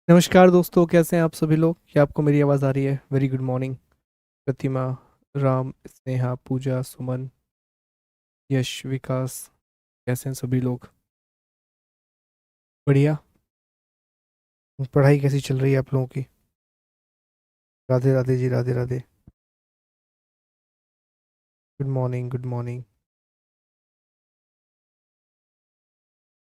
नमस्कार दोस्तों, कैसे हैं आप सभी लोग? क्या आपको मेरी आवाज़ आ रही है? Very good morning. Pratima, Ram, Sneha, Pooja, Suman, Yash, Vikas, कैसे हैं सभी लोग? बढ़िया। पढ़ाई कैसी चल रही है आप लोगों की? Radhe Radhe ji, Radhe Radhe. Good morning, good morning.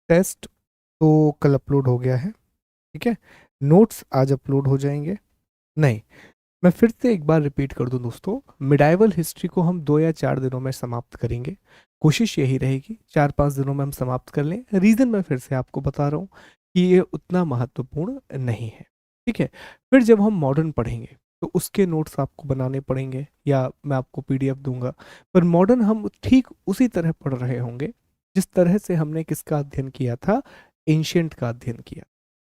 Test तो कल अपलोड हो गया है, ठीक है। नोट्स आज अपलोड हो जाएंगे। नहीं, मैं फिर से एक बार रिपीट कर दूं दोस्तों, मिडाइवल हिस्ट्री को हम 2 या 4 दिनों में समाप्त करेंगे। कोशिश यही रहेगी 4-5 दिनों में हम समाप्त कर लें। रीज़न मैं फिर से आपको बता रहा हूँ कि ये उतना महत्वपूर्ण नहीं है, ठीक है। फिर जब हम मॉडर्न पढ़ेंगे तो उसके नोट्स आपको बनाने पड़ेंगे या मैं आपको पीडीएफ दूंगा। पर मॉडर्न हम ठीक उसी तरह पढ़ रहे होंगे जिस तरह से हमने किसका अध्ययन किया था, एंशियंट का अध्ययन किया,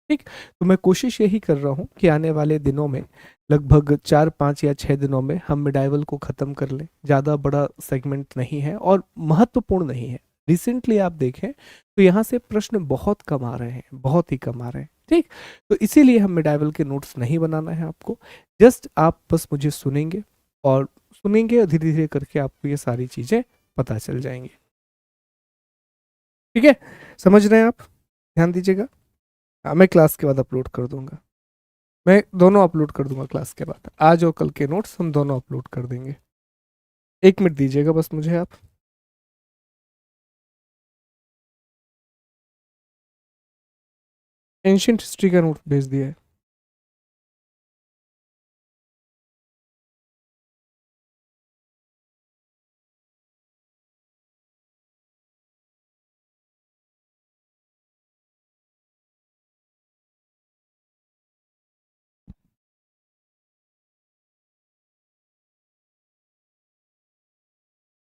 ठीक। तो मैं कोशिश यही कर रहा हूँ कि आने वाले दिनों में लगभग 4-5 या 6 दिनों में हम मिडाइवल को ख़त्म कर लें। ज़्यादा बड़ा सेगमेंट नहीं है और महत्वपूर्ण नहीं है। रिसेंटली आप देखें तो यहाँ से प्रश्न बहुत कम आ रहे हैं, बहुत ही कम आ रहे हैं, ठीक। तो इसीलिए हम मिडाइवल के नोट्स नहीं बनाना है आपको। जस्ट आप बस मुझे सुनेंगे और धीरे धीरे करके आपको ये सारी चीज़ें पता चल जाएंगी, ठीक है। समझ रहे हैं आप? ध्यान दीजिएगा। हाँ, मैं क्लास के बाद अपलोड कर दूंगा। मैं दोनों अपलोड कर दूंगा क्लास के बाद। आज और कल के नोट्स हम दोनों अपलोड कर देंगे। 1 मिनट दीजिएगा बस मुझे आप। एंशियंट हिस्ट्री का नोट भेज दिया है।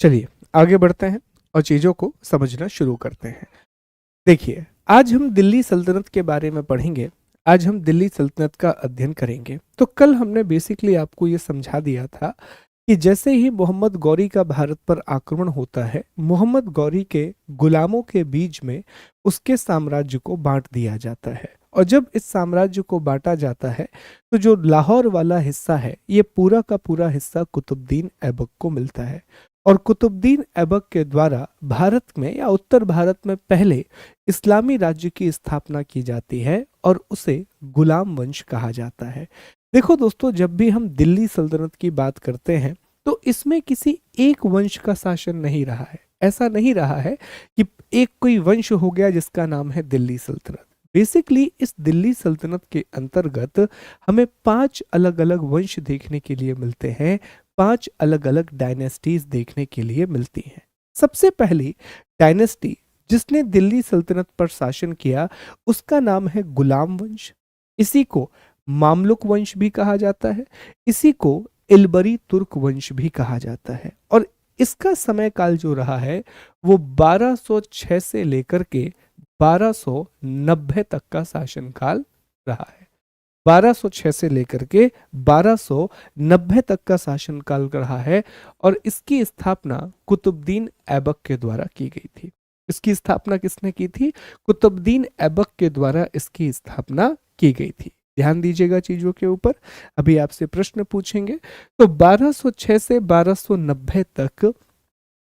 चलिए आगे बढ़ते हैं और चीज़ों को समझना शुरू करते हैं। देखिए, आज हम दिल्ली सल्तनत के बारे में पढ़ेंगे। आज हम दिल्ली सल्तनत का अध्ययन करेंगे। तो कल हमने बेसिकली आपको ये समझा दिया था कि जैसे ही मोहम्मद गौरी का भारत पर आक्रमण होता है, मोहम्मद गौरी के गुलामों के बीच में उसके साम्राज्य को बांट दिया जाता है। और जब इस साम्राज्य को बांटा जाता है तो जो लाहौर वाला हिस्सा है, ये पूरा का पूरा हिस्सा कुतुबुद्दीन ऐबक को मिलता है। और कुतुबुद्दीन ऐबक के द्वारा भारत में या उत्तर भारत में पहले इस्लामी राज्य की स्थापना की जाती है और उसे गुलाम वंश कहा जाता है। देखो दोस्तों, जब भी हम दिल्ली सल्तनत की बात करते हैं तो इसमें किसी एक वंश का शासन नहीं रहा है। ऐसा नहीं रहा है कि एक कोई वंश हो गया जिसका नाम है दिल्ली सल्तनत। बेसिकली इस दिल्ली सल्तनत के अंतर्गत हमें 5 अलग अलग वंश देखने के लिए मिलते हैं। 5 अलग अलग डायनेस्टीज देखने के लिए मिलती हैं। सबसे पहली डायनेस्टी जिसने दिल्ली सल्तनत पर शासन किया, उसका नाम है गुलाम वंश। इसी को मामलुक वंश भी कहा जाता है। इसी को इलबरी तुर्क वंश भी कहा जाता है। और इसका समय काल जो रहा है वो 1206 से लेकर के 1290 तक का शासनकाल रहा है। 1206 से लेकर के 1290 तक का शासनकाल रहा है। और इसकी स्थापना कुतुबुद्दीन ऐबक के द्वारा की गई थी। इसकी स्थापना किसने की थी? कुतुबुद्दीन ऐबक के द्वारा इसकी स्थापना की गई थी। ध्यान दीजिएगा चीजों के ऊपर। अभी आपसे प्रश्न पूछेंगे। तो 1206 से 1290 तक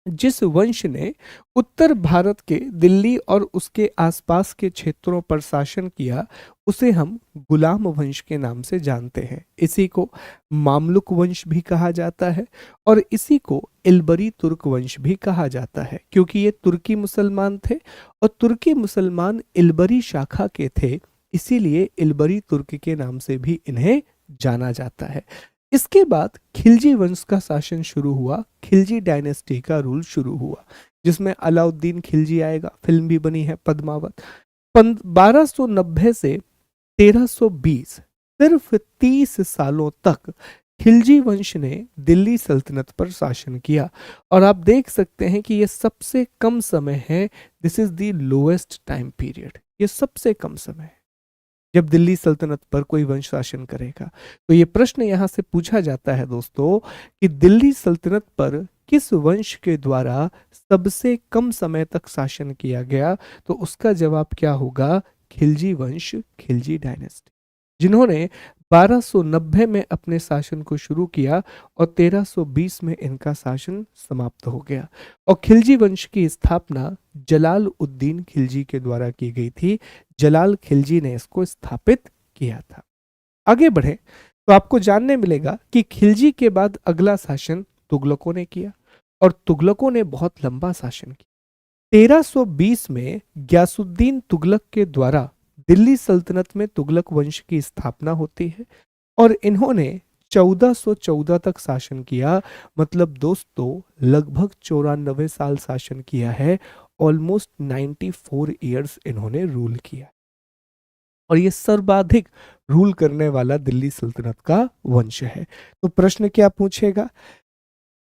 जिस वंश ने उत्तर भारत के दिल्ली और उसके आसपास के क्षेत्रों पर शासन किया, उसे हम गुलाम वंश के नाम से जानते हैं। इसी को मामलुक वंश भी कहा जाता है और इसी को इलबरी तुर्क वंश भी कहा जाता है, क्योंकि ये तुर्की मुसलमान थे और तुर्की मुसलमान इलबरी शाखा के थे। इसीलिए इलबरी तुर्क के नाम से भी इन्हें जाना जाता है। इसके बाद खिलजी वंश का शासन शुरू हुआ। खिलजी डायनेस्टी का रूल शुरू हुआ जिसमें अलाउद्दीन खिलजी आएगा। फिल्म भी बनी है पद्मावत। 1290 से 1320, सिर्फ 30 सालों तक खिलजी वंश ने दिल्ली सल्तनत पर शासन किया। और आप देख सकते हैं कि ये सबसे कम समय है। This is the lowest time period. ये सबसे कम समय है जब दिल्ली सल्तनत पर कोई वंश शासन करेगा। तो ये प्रश्न यहां से पूछा जाता है दोस्तों कि दिल्ली सल्तनत पर किस वंश के द्वारा सबसे कम समय तक शासन किया गया? तो उसका जवाब क्या होगा? खिलजी वंश, खिलजी डायनेस्टी। जिन्होंने 1290 में अपने शासन को शुरू किया और 1320 में इनका शासन समाप्त हो गया। और खिलजी वंश की स्थापना जलाल उद्दीन खिलजी के द्वारा की गई थी। जलाल खिलजी ने इसको स्थापित किया था। आगे बढ़े तो आपको जानने मिलेगा कि खिलजी के बाद अगला शासन तुगलकों ने किया और तुगलकों ने बहुत लंबा शासन किया। 1320 में ग्यासुद्दीन तुगलक के द्वारा दिल्ली सल्तनत में तुगलक वंश की स्थापना होती है और इन्होंने 1414 तक शासन किया। मतलब दोस्तों लगभग 94 साल शासन किया है। ऑलमोस्ट 94 ईयर्स इन्होंने रूल किया और ये सर्वाधिक रूल करने वाला दिल्ली सल्तनत का वंश है। तो प्रश्न क्या पूछेगा?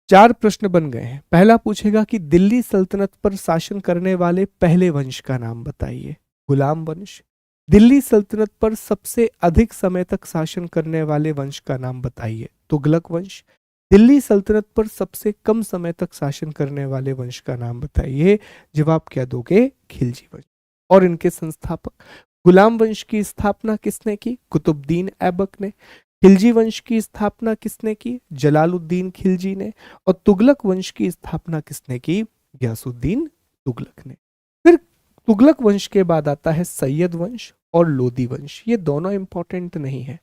4 प्रश्न बन गए हैं। पहला पूछेगा कि दिल्ली सल्तनत पर शासन करने वाले पहले वंश का नाम बताइए। गुलाम वंश। दिल्ली सल्तनत पर सबसे अधिक समय तक शासन करने वाले वंश का नाम बताइए। तुगलक वंश। दिल्ली सल्तनत पर सबसे कम समय तक शासन करने वाले वंश का नाम बताइए। जवाब क्या दोगे? खिलजी वंश। और इनके संस्थापक। गुलाम वंश की स्थापना किसने की? कुतुबुद्दीन ऐबक ने। खिलजी वंश की स्थापना किसने की? जलालुद्दीन खिलजी ने। और तुगलक वंश की स्थापना किसने की? गयासुद्दीन तुगलक ने। फिर तुगलक वंश के बाद आता है सैयद वंश और लोदी वंश। ये दोनों इंपॉर्टेंट नहीं है,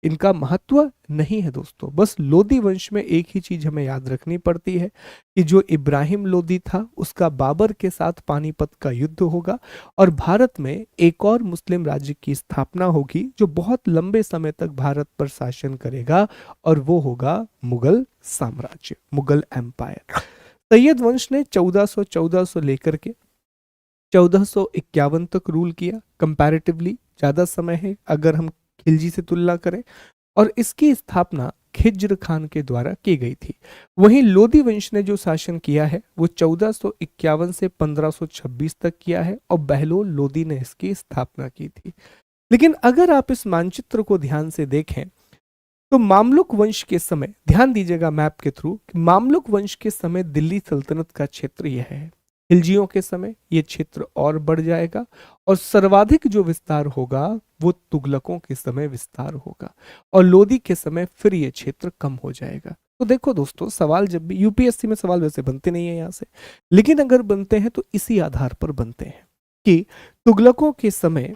इनका महत्व नहीं है दोस्तों। बस लोदी वंश में एक ही चीज हमें याद रखनी पड़ती है कि जो इब्राहिम लोदी था उसका बाबर के साथ पानीपत का युद्ध होगा और भारत में एक और मुस्लिम राज्य की स्थापना होगी जो बहुत लंबे समय तक भारत पर शासन करेगा और वो होगा मुगल साम्राज्य, मुगल एम्पायर। सैयद वंश ने 1414 से लेकर के 1451 तक रूल किया। कंपैरेटिवली ज्यादा समय है अगर हम खिलजी से तुलना करें और इसकी स्थापना खिज्र खान के द्वारा की गई थी। वहीं लोदी वंश ने जो शासन किया है वो 1451 से 1526 तक किया है और बहलोल लोदी ने इसकी स्थापना की थी। लेकिन अगर आप इस मानचित्र को ध्यान से देखें तो मामलुक वंश के समय, ध्यान दीजिएगा मैप के थ्रू, मामलुक वंश के समय दिल्ली सल्तनत का क्षेत्र यह है। खिलजियों के समय यह क्षेत्र और बढ़ जाएगा और सर्वाधिक जो विस्तार होगा वो तुगलकों के समय विस्तार होगा और लोदी के समय फिर यह क्षेत्र कम हो जाएगा। तो देखो दोस्तों, सवाल जब भी यूपीएससी में सवाल वैसे बनते नहीं है यहाँ से, लेकिन अगर बनते हैं तो इसी आधार पर बनते हैं कि तुगलकों के समय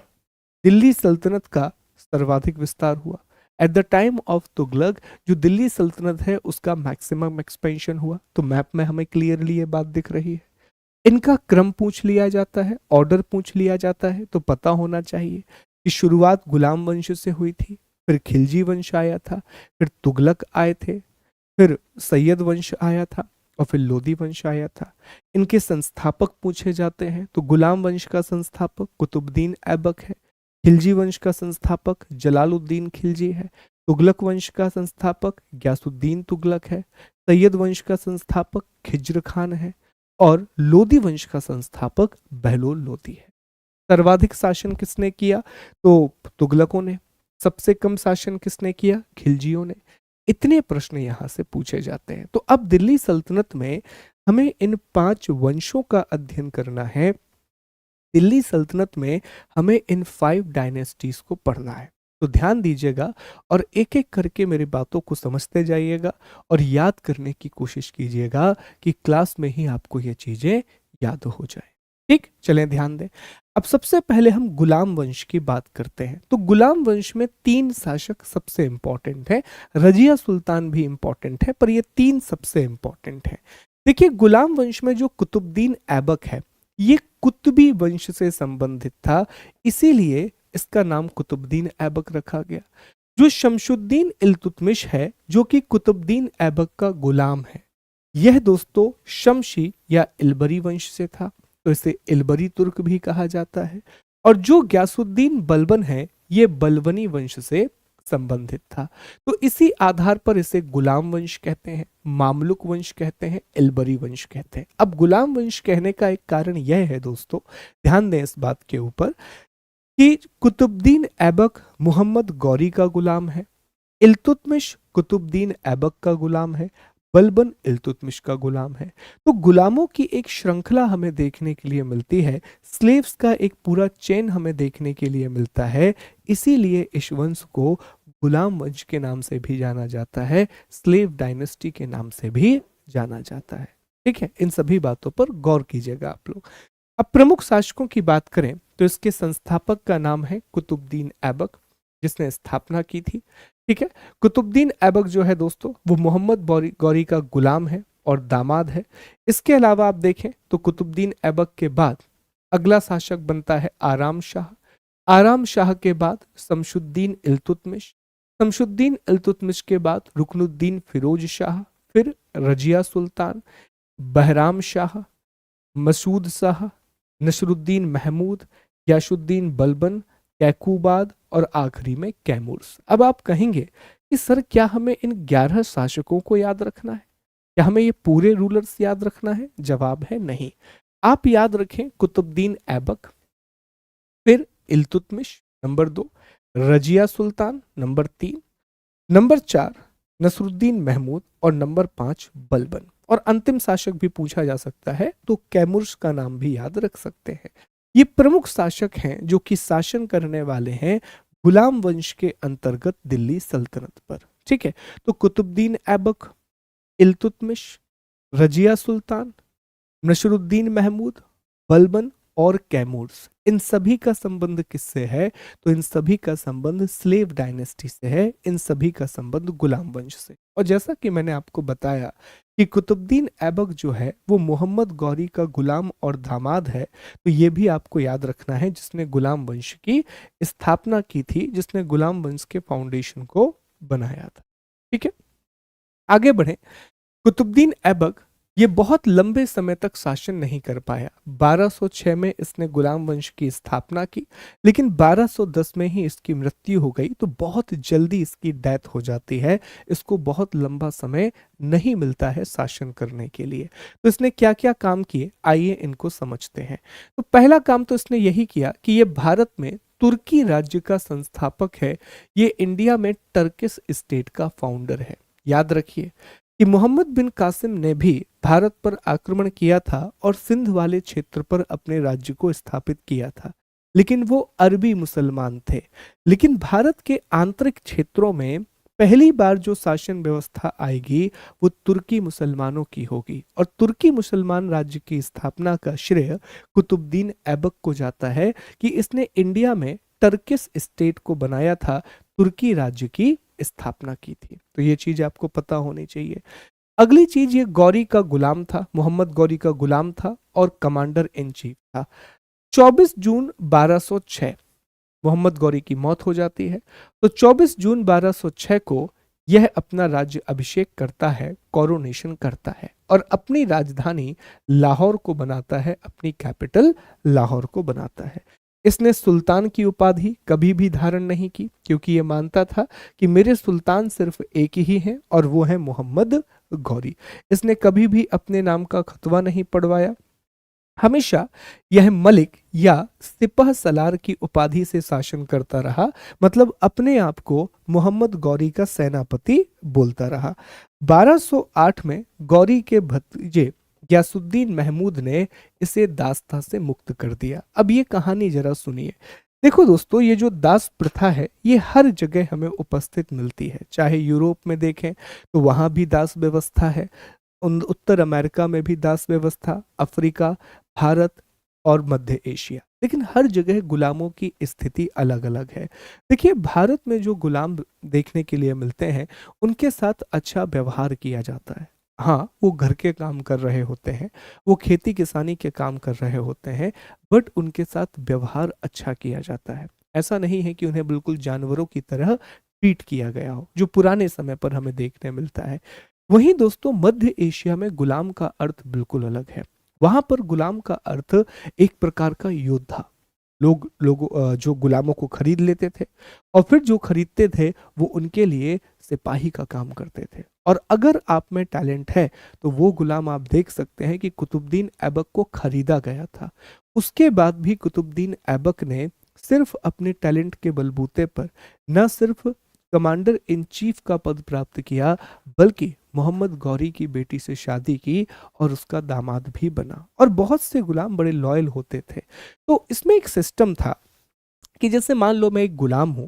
दिल्ली सल्तनत का सर्वाधिक विस्तार हुआ। At the time of Tughlaq जो दिल्ली सल्तनत है उसका मैक्सिमम एक्सपेंशन हुआ। तो मैप में हमें क्लियरली ये बात दिख रही है। इनका क्रम पूछ लिया जाता है, ऑर्डर पूछ लिया जाता है, तो पता होना चाहिए कि शुरुआत गुलाम वंश से हुई थी, फिर खिलजी वंश आया था, फिर तुगलक आए थे, फिर सैयद वंश आया था और फिर लोदी वंश आया था। इनके संस्थापक पूछे जाते हैं तो गुलाम वंश का संस्थापक कुतुबुद्दीन ऐबक है, खिलजी वंश का संस्थापक जलालुद्दीन खिलजी है, तुगलक वंश का संस्थापक ग्यासुद्दीन तुगलक है, सैयद वंश का संस्थापक खिज्र खान है और लोदी वंश का संस्थापक बहलोल लोदी है। सर्वाधिक शासन किसने किया? तो तुगलकों ने। सबसे कम शासन किसने किया? खिलजियों ने। इतने प्रश्न यहां से पूछे जाते हैं। तो अब दिल्ली सल्तनत में हमें इन 5 वंशों का अध्ययन करना है। दिल्ली सल्तनत में हमें इन 5 डायनेस्टीज को पढ़ना है। तो ध्यान दीजिएगा और एक एक करके मेरी बातों को समझते जाइएगा और याद करने की कोशिश कीजिएगा कि क्लास में ही आपको ये चीजें याद हो जाए। ठीक, चलें ध्यान दें। अब सबसे पहले हम गुलाम वंश की बात करते हैं। तो गुलाम वंश में 3 शासक सबसे इंपॉर्टेंट है। रजिया सुल्तान भी इंपॉर्टेंट है पर ये 3 सबसे इंपॉर्टेंट है। देखिए, गुलाम वंश में जो कुतुबुद्दीन ऐबक है ये कुतुबी वंश से संबंधित था, इसीलिए इसका नाम कुतुबुद्दीन ऐबक रखा गया। जो शमशुद्दीन इल्तुतमिश है जो कि कुतुबुद्दीन ऐबक का गुलाम है, यह दोस्तों शमशी या इल्बरी वंश से था, तो इसे इल्बरी तुर्क भी कहा जाता है। और जो ग्यासुद्दीन बलबन है ये बलबनी वंश से संबंधित था। तो इसी आधार पर इसे गुलाम वंश कहते हैं, मामलुक वंश कहते हैं, इल्बरी वंश कहते हैं। अब गुलाम वंश कहने का एक कारण यह है दोस्तों, ध्यान दें इस बात के ऊपर, कि कुतुबुद्दीन ऐबक मोहम्मद गौरी का गुलाम है, इल्तुतमिश कुतुबुद्दीन ऐबक का गुलाम है, बलबन इल्तुतमिश का गुलाम है। तो गुलामों की एक श्रृंखला हमें देखने के लिए मिलती है, स्लेव्स का एक पूरा चेन हमें देखने के लिए मिलता है। इसीलिए इस वंश को गुलाम वंश के नाम से भी जाना जाता है, स्लेव डायनेस्टी के नाम से भी जाना जाता है। ठीक है, इन सभी बातों पर गौर कीजिएगा आप लोग। अब प्रमुख शासकों की बात करें तो इसके संस्थापक का नाम है कुतुबुद्दीन ऐबक, जिसने स्थापना की थी। ठीक है, कुतुबुद्दीन ऐबक जो है दोस्तों, वो मोहम्मद गौरी का गुलाम है और दामाद है। इसके अलावा आप देखें तो कुतुबुद्दीन ऐबक के बाद अगला शासक बनता है आराम शाह। आराम शाह के बाद शमशुद्दीन इल्तुतमिश। शमशुद्दीन इल्तुतमिश के बाद रुकनुद्दीन फिरोज शाह, फिर रजिया सुल्तान, बहराम शाह, मसूद शाह, नसरुद्दीन महमूद, याशुद्दीन बलबन, कैकूबाद और आखिरी में कैमूर्स। अब आप कहेंगे कि सर क्या हमें इन 11 शासकों को याद रखना है, क्या हमें ये पूरे रूलर्स याद रखना है? जवाब है नहीं। आप याद रखें कुतुबुद्दीन ऐबक, फिर Iltutmish number 2, Razia Sultan number 3, number 4 Nasruddin Mahmood और नंबर 5 बलबन। और अंतिम शासक भी पूछा जा सकता है तो कैमुर्स का नाम भी याद रख सकते हैं। ये प्रमुख शासक हैं जो कि शासन करने वाले हैं गुलाम वंश के अंतर्गत दिल्ली सल्तनत पर। ठीक है, तो कुतुबुद्दीन ऐबक, इल्तुतमिश, रजिया सुल्तान, नसरुद्दीन महमूद, बलबन और कैमूर्स, इन सभी का संबंध किससे है? तो इन सभी का संबंध स्लेव डायनेस्टी से है, इन सभी का संबंध गुलाम वंश से। और जैसा कि मैंने आपको बताया कि कुतुबुद्दीन ऐबक जो है वो मोहम्मद गौरी का गुलाम और दामाद है, तो ये भी आपको याद रखना है, जिसने गुलाम वंश की स्थापना की थी, जिसने गुलाम वंश के फाउंडेशन को बनाया था। ठीक है, आगे बढ़े। कुतुबुद्दीन ऐबक ये बहुत लंबे समय तक शासन नहीं कर पाया। 1206 में इसने गुलाम वंश की स्थापना की, लेकिन 1210 में ही इसकी मृत्यु हो गई, तो बहुत जल्दी इसकी डेथ हो जाती है। इसको बहुत लंबा समय नहीं मिलता है शासन करने के लिए। तो इसने क्या क्या काम किए, आइए इनको समझते हैं। तो पहला काम तो इसने यही किया कि ये भारत में तुर्की राज्य का संस्थापक है, ये इंडिया में टर्किश स्टेट का फाउंडर है। याद रखिए कि मोहम्मद बिन कासिम ने भी भारत पर आक्रमण किया था और सिंध वाले क्षेत्र पर अपने राज्य को स्थापित किया था, लेकिन वो अरबी मुसलमान थे। लेकिन भारत के आंतरिक क्षेत्रों में पहली बार जो शासन व्यवस्था आएगी वो तुर्की मुसलमानों की होगी, और तुर्की मुसलमान राज्य की स्थापना का श्रेय कुतुबुद्दीन ऐबक को जाता है कि इसने इंडिया में टर्किश स्टेट को बनाया था, तुर्की राज्य की स्थापना की थी। तो ये चीज आपको पता होनी चाहिए। अगली चीज, ये गौरी का गुलाम था, मोहम्मद गौरी का गुलाम था और कमांडर इन चीफ था। 24 जून 1206 मोहम्मद गौरी की मौत हो जाती है, तो 24 जून 1206 को यह अपना राज्य अभिषेक करता है, कोरोनेशन करता है और अपनी राजधानी लाहौर को बनाता है, अपनी कैपिटल लाहौर को बनाता है। इसने सुल्तान की उपाधि कभी भी धारण नहीं की, क्योंकि यह मानता था कि मेरे सुल्तान सिर्फ एक ही हैं और वो है मोहम्मद गौरी। इसने कभी भी अपने नाम का खतवा नहीं पढ़वाया। हमेशा यह मलिक या सिपह सलार की उपाधि से शासन करता रहा, मतलब अपने आप को मोहम्मद गौरी का सेनापति बोलता रहा। 1208 में गौरी के भतीजे गयासुद्दीन महमूद ने इसे दासता से मुक्त कर दिया। अब ये कहानी जरा सुनिए। देखो दोस्तों, ये जो दास प्रथा है ये हर जगह हमें उपस्थित मिलती है। चाहे यूरोप में देखें तो वहां भी दास व्यवस्था है, उत्तर अमेरिका में भी दास व्यवस्था, अफ्रीका, भारत और मध्य एशिया, लेकिन हर जगह गुलामों की स्थिति अलग अलग है। देखिए, भारत में जो गुलाम देखने के लिए मिलते हैं उनके साथ अच्छा व्यवहार किया जाता है। हाँ, वो घर के काम कर रहे होते हैं, वो खेती किसानी के काम कर रहे होते हैं, बट उनके साथ व्यवहार अच्छा किया जाता है। ऐसा नहीं है कि उन्हें बिल्कुल जानवरों की तरह ट्रीट किया गया हो, जो पुराने समय पर हमें देखने मिलता है। वहीं दोस्तों, मध्य एशिया में गुलाम का अर्थ बिल्कुल अलग है। वहां पर गुलाम का अर्थ एक प्रकार का योद्धा। लोग जो गुलामों को खरीद लेते थे और फिर जो खरीदते थे वो उनके लिए सिपाही का काम करते थे। और अगर आप में टैलेंट है तो वो गुलाम आप देख सकते हैं कि कुतुबुद्दीन ऐबक को खरीदा गया था। उसके बाद भी कुतुबुद्दीन ऐबक ने सिर्फ अपने टैलेंट के बलबूते पर न सिर्फ कमांडर इन चीफ का पद प्राप्त किया, बल्कि मोहम्मद गौरी की बेटी से शादी की और उसका दामाद भी बना। और बहुत से गुलाम बड़े लॉयल होते थे। तो इसमें एक सिस्टम था कि जैसे मान लो मैं एक गुलाम हूं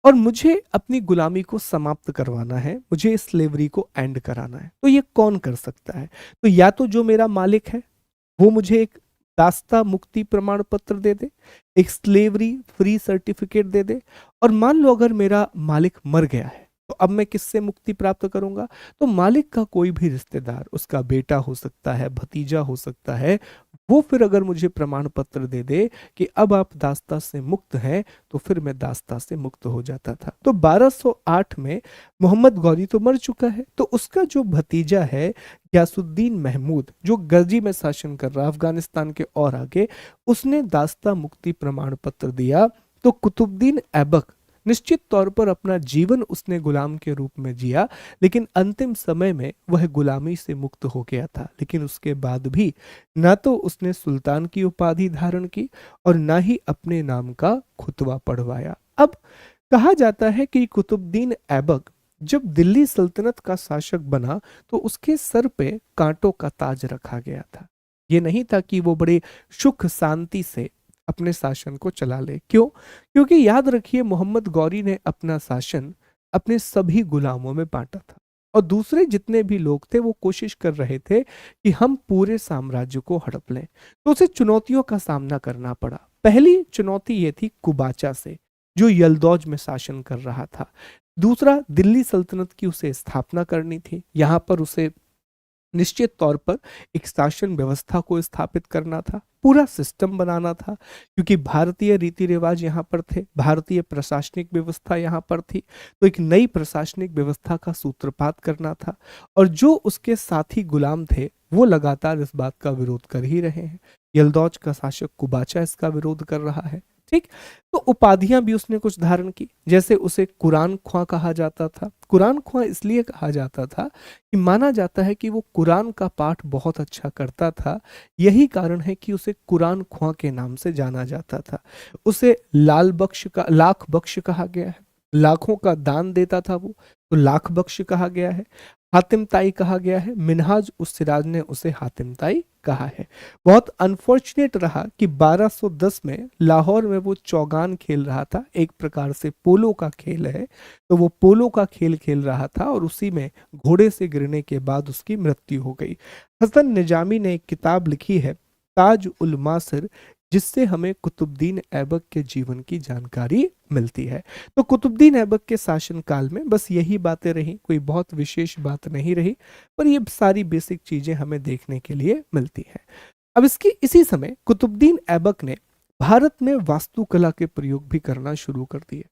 और मुझे अपनी गुलामी को समाप्त करवाना है, मुझे इस स्लेवरी को एंड कराना है, तो ये कौन कर सकता है? तो या तो जो मेरा मालिक है वो मुझे एक दास्ता मुक्ति प्रमाण पत्र दे दे, एक स्लेवरी फ्री सर्टिफिकेट दे दे। और मान लो अगर मेरा मालिक मर गया है, तो अब मैं किससे मुक्ति प्राप्त करूंगा? तो मालिक का कोई भी रिश्तेदार, उसका बेटा हो सकता है, भतीजा हो सकता है, वो फिर अगर मुझे प्रमाण पत्र दे दे कि अब आप दास्ता से मुक्त हैं, तो फिर मैं दास्ता से मुक्त हो जाता था। तो 1208 में मोहम्मद गौरी तो मर चुका है, तो उसका जो भतीजा है गयासुद्दीन महमूद, जो गजी में शासन कर रहा अफगानिस्तान के और आगे, उसने दास्ता मुक्ति प्रमाण पत्र दिया। तो कुतुबुद्दीन ऐबक निश्चित तौर पर अपना जीवन उसने गुलाम के रूप में जिया, लेकिन अंतिम समय में वह गुलामी से मुक्त हो गया था। लेकिन उसके बाद भी ना तो उसने सुल्तान की उपाधि धारण की और ना ही अपने नाम का खुतबा पढ़वाया। अब कहा जाता है कि कुतुबुद्दीन ऐबक जब दिल्ली सल्तनत का शासक बना, तो उसके सर पे कांटों का ताज रखा गया था। ये नहीं था कि वो बड़े सुख शांति से अपने शासन को चला ले। क्यों? क्योंकि याद रखिए, मोहम्मद गौरी ने अपना शासन अपने सभी गुलामों में बांटा था और दूसरे जितने भी लोग थे वो कोशिश कर रहे थे कि हम पूरे साम्राज्य को हड़प लें। तो उसे चुनौतियों का सामना करना पड़ा। पहली चुनौती ये थी कुबाचा से, जो यलदौज में शासन कर रहा था। दूसरा, दिल्ली सल्तनत की उसे स्थापना करनी थी। यहाँ पर उसे निश्चित तौर पर एक शासन व्यवस्था को स्थापित करना था, पूरा सिस्टम बनाना था, क्योंकि भारतीय रीति रिवाज यहाँ पर थे, भारतीय प्रशासनिक व्यवस्था यहाँ पर थी। तो एक नई प्रशासनिक व्यवस्था का सूत्रपात करना था। और जो उसके साथी गुलाम थे वो लगातार इस बात का विरोध कर ही रहे हैं। यलदौज का शासक कुबाचा इसका विरोध कर रहा है। ठीक। तो उपाधियां भी उसने कुछ धारण की, जैसे उसे कुरान ख्वां कहा जाता था। कुरान ख्वां इसलिए कहा जाता था कि माना जाता है कि वो कुरान का पाठ बहुत अच्छा करता था। यही कारण है कि उसे कुरान ख्वां के नाम से जाना जाता था। उसे लाख बख्श कहा गया है। लाखों का दान देता था वो, तो लाख बख्श कहा गया है। हातिम ताई कहा गया है। मिनहाज उस सिराज ने उसे हातिम ताई कहा है। बहुत अनफॉर्चुनेट रहा कि 1210 में लाहौर में वो चौगान खेल रहा था, एक प्रकार से पोलो का खेल है। तो वो पोलो का खेल खेल रहा था और उसी में घोड़े से गिरने के बाद उसकी मृत्यु हो गई। हसन निजामी ने एक किताब लिखी है, ताज उल मासिर, जिससे हमें कुतुबुद्दीन ऐबक के जीवन की जानकारी मिलती है। तो कुतुबुद्दीन ऐबक के शासनकाल में बस यही बातें रही, कोई बहुत विशेष बात नहीं रही, पर ये सारी बेसिक चीजें हमें देखने के लिए मिलती हैं। अब इसकी इसी समय कुतुबुद्दीन ऐबक ने भारत में वास्तुकला के प्रयोग भी करना शुरू कर दिए।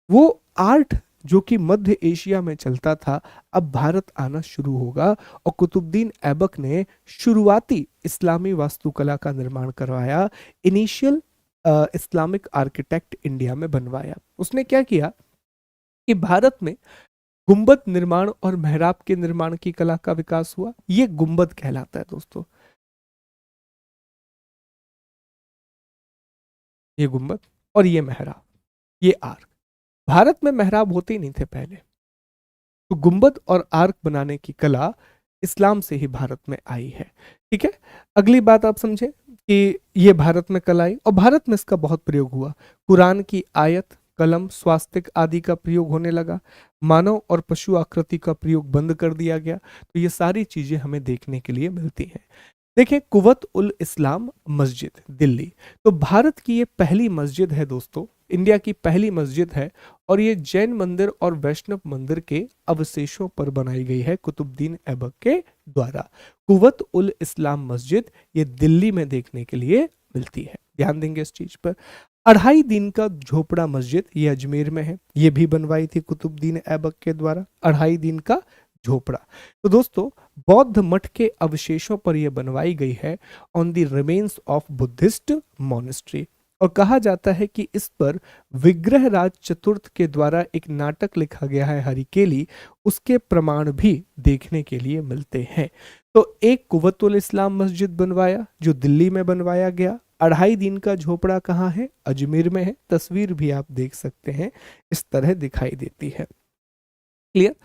वो आर्ट जो कि मध्य एशिया में चलता था, अब भारत आना शुरू होगा। और कुतुबुद्दीन ऐबक ने शुरुआती इस्लामी वास्तुकला का निर्माण करवाया। इनिशियल इस्लामिक आर्किटेक्ट इंडिया में बनवाया। उसने क्या किया कि भारत में गुंबद निर्माण और मेहराब के निर्माण की कला का विकास हुआ। ये गुंबद कहलाता है दोस्तों, ये गुंबद और ये मेहराब, ये आर्क। भारत में मेहराब होते ही नहीं थे पहले। तो गुंबद और आर्क बनाने की कला इस्लाम से ही भारत में आई है। ठीक है। अगली बात आप समझे कि ये भारत में कला आई और भारत में इसका बहुत प्रयोग हुआ। कुरान की आयत, कलम, स्वास्तिक आदि का प्रयोग होने लगा। मानव और पशु आकृति का प्रयोग बंद कर दिया गया। तो ये सारी चीजें हमें देखने के लिए मिलती हैं। देखिए, कुवत उल इस्लाम मस्जिद दिल्ली, तो भारत की ये पहली मस्जिद है दोस्तों, इंडिया की पहली मस्जिद है। और ये जैन मंदिर और वैष्णव मंदिर के अवशेषों पर बनाई गई है कुतुबुद्दीन ऐबक के द्वारा। कुवत उल इस्लाम मस्जिद ये दिल्ली में देखने के लिए मिलती है, ध्यान देंगे इस चीज पर। 2.5 दिन का झोपड़ा मस्जिद ये अजमेर में है, ये भी बनवाई थी कुतुबुद्दीन ऐबक के द्वारा। 2.5 दिन का झोपड़ा। तो दोस्तों, बौद्ध मठ के अवशेषों पर यह बनवाई गई है, on the remains of Buddhist monastery. और कहा जाता है कि इस पर विग्रहराज चतुर्थ के द्वारा एक नाटक लिखा गया है, हरिकेली, उसके प्रमाण भी देखने के लिए मिलते हैं। तो एक कुव्वतुल इस्लाम मस्जिद बनवाया जो दिल्ली में बनवाया गया। 2.5 दिन का झोपड़ा कहाँ है? अजमेर में है। तस्वीर भी आप देख सकते हैं, इस तरह दिखाई देती है। क्लियर।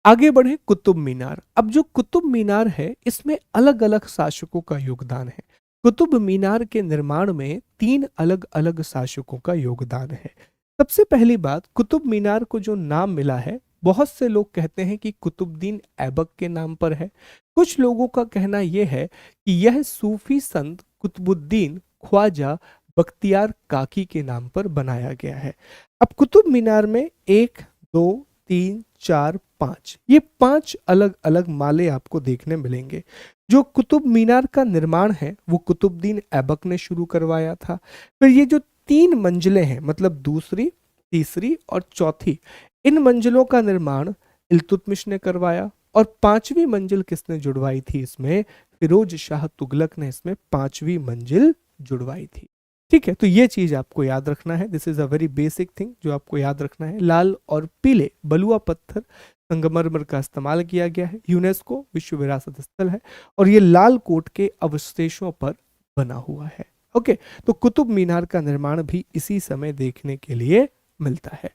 आगे बढ़े कुतुब मीनार। अब जो कुतुब मीनार है इसमें अलग अलग शासकों का योगदान है। कुतुब मीनार के निर्माण में तीन अलग अलग शासकों का योगदान है। सबसे पहली बात, कुतुब मीनार को जो नाम मिला है, बहुत से लोग कहते हैं कि कुतुबुद्दीन ऐबक के नाम पर है। कुछ लोगों का कहना यह है कि यह सूफी संत कुतुबुद्दीन ख्वाजा बख्तियार काकी के नाम पर बनाया गया है। अब कुतुब मीनार में एक, दो, तीन, चार, पांच, ये पांच अलग अलग माले आपको देखने मिलेंगे। जो कुतुब मीनार का निर्माण है वो कुतुबुद्दीन ऐबक ने शुरू करवाया था। फिर ये जो तीन मंजिलें हैं, मतलब दूसरी, तीसरी और चौथी, इन मंजिलों का निर्माण इल्तुतमिश ने करवाया। और पांचवी मंजिल किसने जुड़वाई थी इसमें? फिरोज शाह तुगलक ने इसमें पांचवी मंजिल जुड़वाई थी। ठीक है, तो ये चीज आपको याद रखना है। This is a very basic thing जो आपको याद रखना है। लाल और पीले बलुआ पत्थर संगमरमर का इस्तेमाल किया गया है। यूनेस्को विश्व विरासत स्थल है और ये लाल कोट के अवशेषों पर बना हुआ है। ओके, तो कुतुब मीनार का निर्माण भी इसी समय देखने के लिए मिलता है।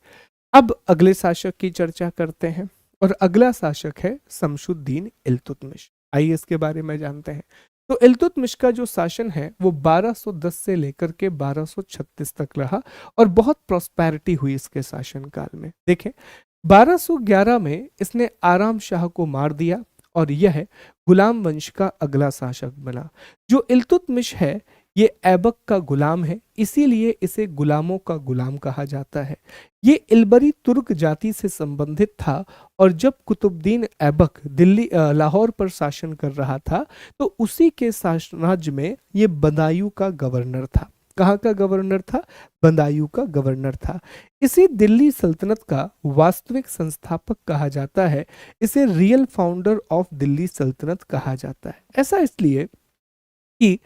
अब अगले शासक की चर्चा करते हैं और अगला शासक है शमसुद्दीन इल्तुतमिश। आइए इसके बारे में जानते हैं। तो इल्तुतमिश का जो शासन है वो 1210 से लेकर के 1236 तक रहा और बहुत प्रॉस्पेरिटी हुई इसके शासनकाल में। देखें, 1211 में इसने आराम शाह को मार दिया और यह गुलाम वंश का अगला शासक बना। जो इल्तुतमिश है ये ऐबक का गुलाम है, इसीलिए इसे गुलामों का गुलाम कहा जाता है। ये इल्बरी तुर्क जाति से संबंधित था और जब कुतुबुद्दीन ऐबक दिल्ली लाहौर पर शासन कर रहा था तो उसी के साम्राज्य में ये बदायूं का गवर्नर था। कहाँ का गवर्नर था? बदायूं का गवर्नर था। इसी दिल्ली सल्तनत का वास्तविक संस्थापक कहा जाता है। इसे रियल फाउंडर ऑफ दिल्ली सल्तनत कहा जाता है। ऐसा इसलिए कि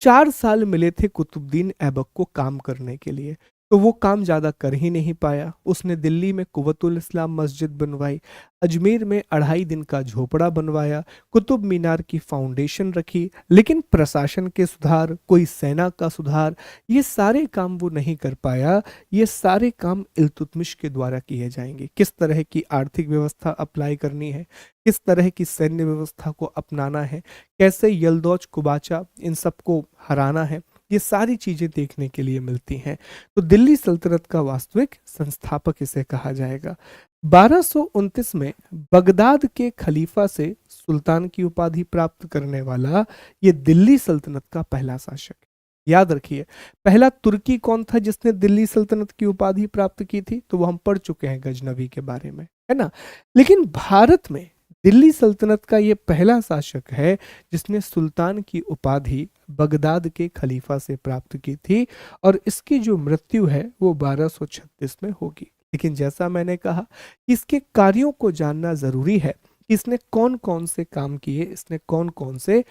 4 साल मिले थे कुतुबुद्दीन ऐबक को काम करने के लिए, तो वो काम ज़्यादा कर ही नहीं पाया। उसने दिल्ली में कुव्वतुल इस्लाम मस्जिद बनवाई, अजमेर में 2.5 दिन का झोपड़ा बनवाया, कुतुब मीनार की फाउंडेशन रखी, लेकिन प्रशासन के सुधार, कोई सेना का सुधार, ये सारे काम वो नहीं कर पाया। ये सारे काम इल्तुतमिश के द्वारा किए जाएंगे। किस तरह की आर्थिक व्यवस्था अप्लाई करनी है, किस तरह की सैन्य व्यवस्था को अपनाना है, कैसे यलदौज कुबाचा इन सबको हराना है, ये सारी चीजें देखने के लिए मिलती हैं। तो दिल्ली सल्तनत का वास्तविक संस्थापक इसे कहा जाएगा। 1229 में बगदाद के खलीफा से सुल्तान की उपाधि प्राप्त करने वाला ये दिल्ली सल्तनत का पहला शासक है। याद रखिए, पहला तुर्की कौन था जिसने दिल्ली सल्तनत की उपाधि प्राप्त की थी? तो वो हम पढ़ चुके हैं गजनवी के बारे में, है ना। लेकिन भारत में दिल्ली सल्तनत का ये पहला शासक है जिसने सुल्तान की उपाधि बगदाद के खलीफा से प्राप्त की थी और इसकी जो मृत्यु है वो 1236 में होगी। लेकिन जैसा मैंने कहा, इसके कार्यों को जानना जरूरी है कि इसने कौन कौन से काम किए, इसने कौन कौन से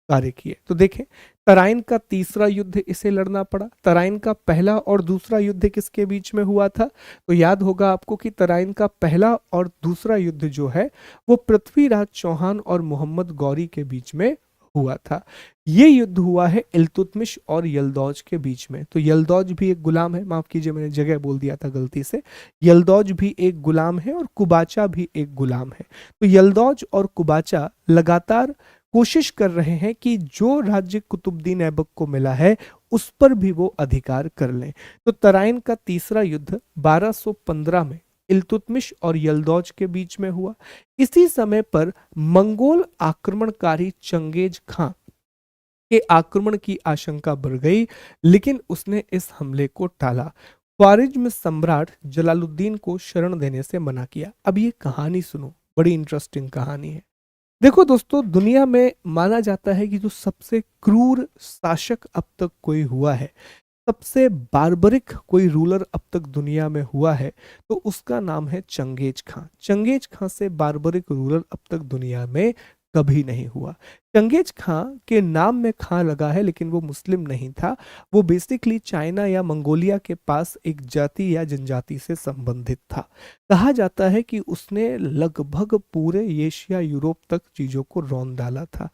कार्य किए। तो देखें, तराइन का तीसरा युद्ध इसे लड़ना पड़ा। तराइन का पहला और दूसरा युद्ध किसके बीच में हुआ था? तो याद होगा आपको कि तराइन का पहला और दूसरा युद्ध जो है वो पृथ्वीराज चौहान और मोहम्मद गौरी के बीच में हुआ था। ये युद्ध हुआ है इल्तुतमिश और यलदौज के बीच में। तो यलदौज भी एक गुलाम है, माफ कीजिए मैंने जगह बोल दिया था गलती से। यलदौज भी एक गुलाम है और कुबाचा भी एक गुलाम है। तो यलदौज और कुबाचा लगातार कोशिश कर रहे हैं कि जो राज्य कुतुबुद्दीन ऐबक को मिला है उस पर भी वो अधिकार कर लें। तो तराइन का तीसरा युद्ध 1215 में इल्तुतमिश और यलदौज के बीच में हुआ। इसी समय पर मंगोल आक्रमणकारी चंगेज खां के आक्रमण की आशंका बढ़ गई, लेकिन उसने इस हमले को टाला। ख्वारिज्म सम्राट जलालुद्दीन को शरण देने से मना किया। अब ये कहानी सुनो, बड़ी इंटरेस्टिंग कहानी है। देखो दोस्तों, दुनिया में माना जाता है कि जो सबसे क्रूर शासक अब तक कोई हुआ है, सबसे बार्बरिक कोई रूलर अब तक दुनिया में हुआ है, तो उसका नाम है चंगेज खां। चंगेज खां से बार्बरिक रूलर अब तक दुनिया में कभी नहीं हुआ। चंगेज खां के नाम में खां लगा है, लेकिन वो मुस्लिम नहीं था। वो बेसिकली चाइना या मंगोलिया के पास एक जाति या जनजाति से संबंधित था। कहा जाता है कि उसने लगभग पूरे एशिया यूरोप तक चीजों को रौंद डाला था।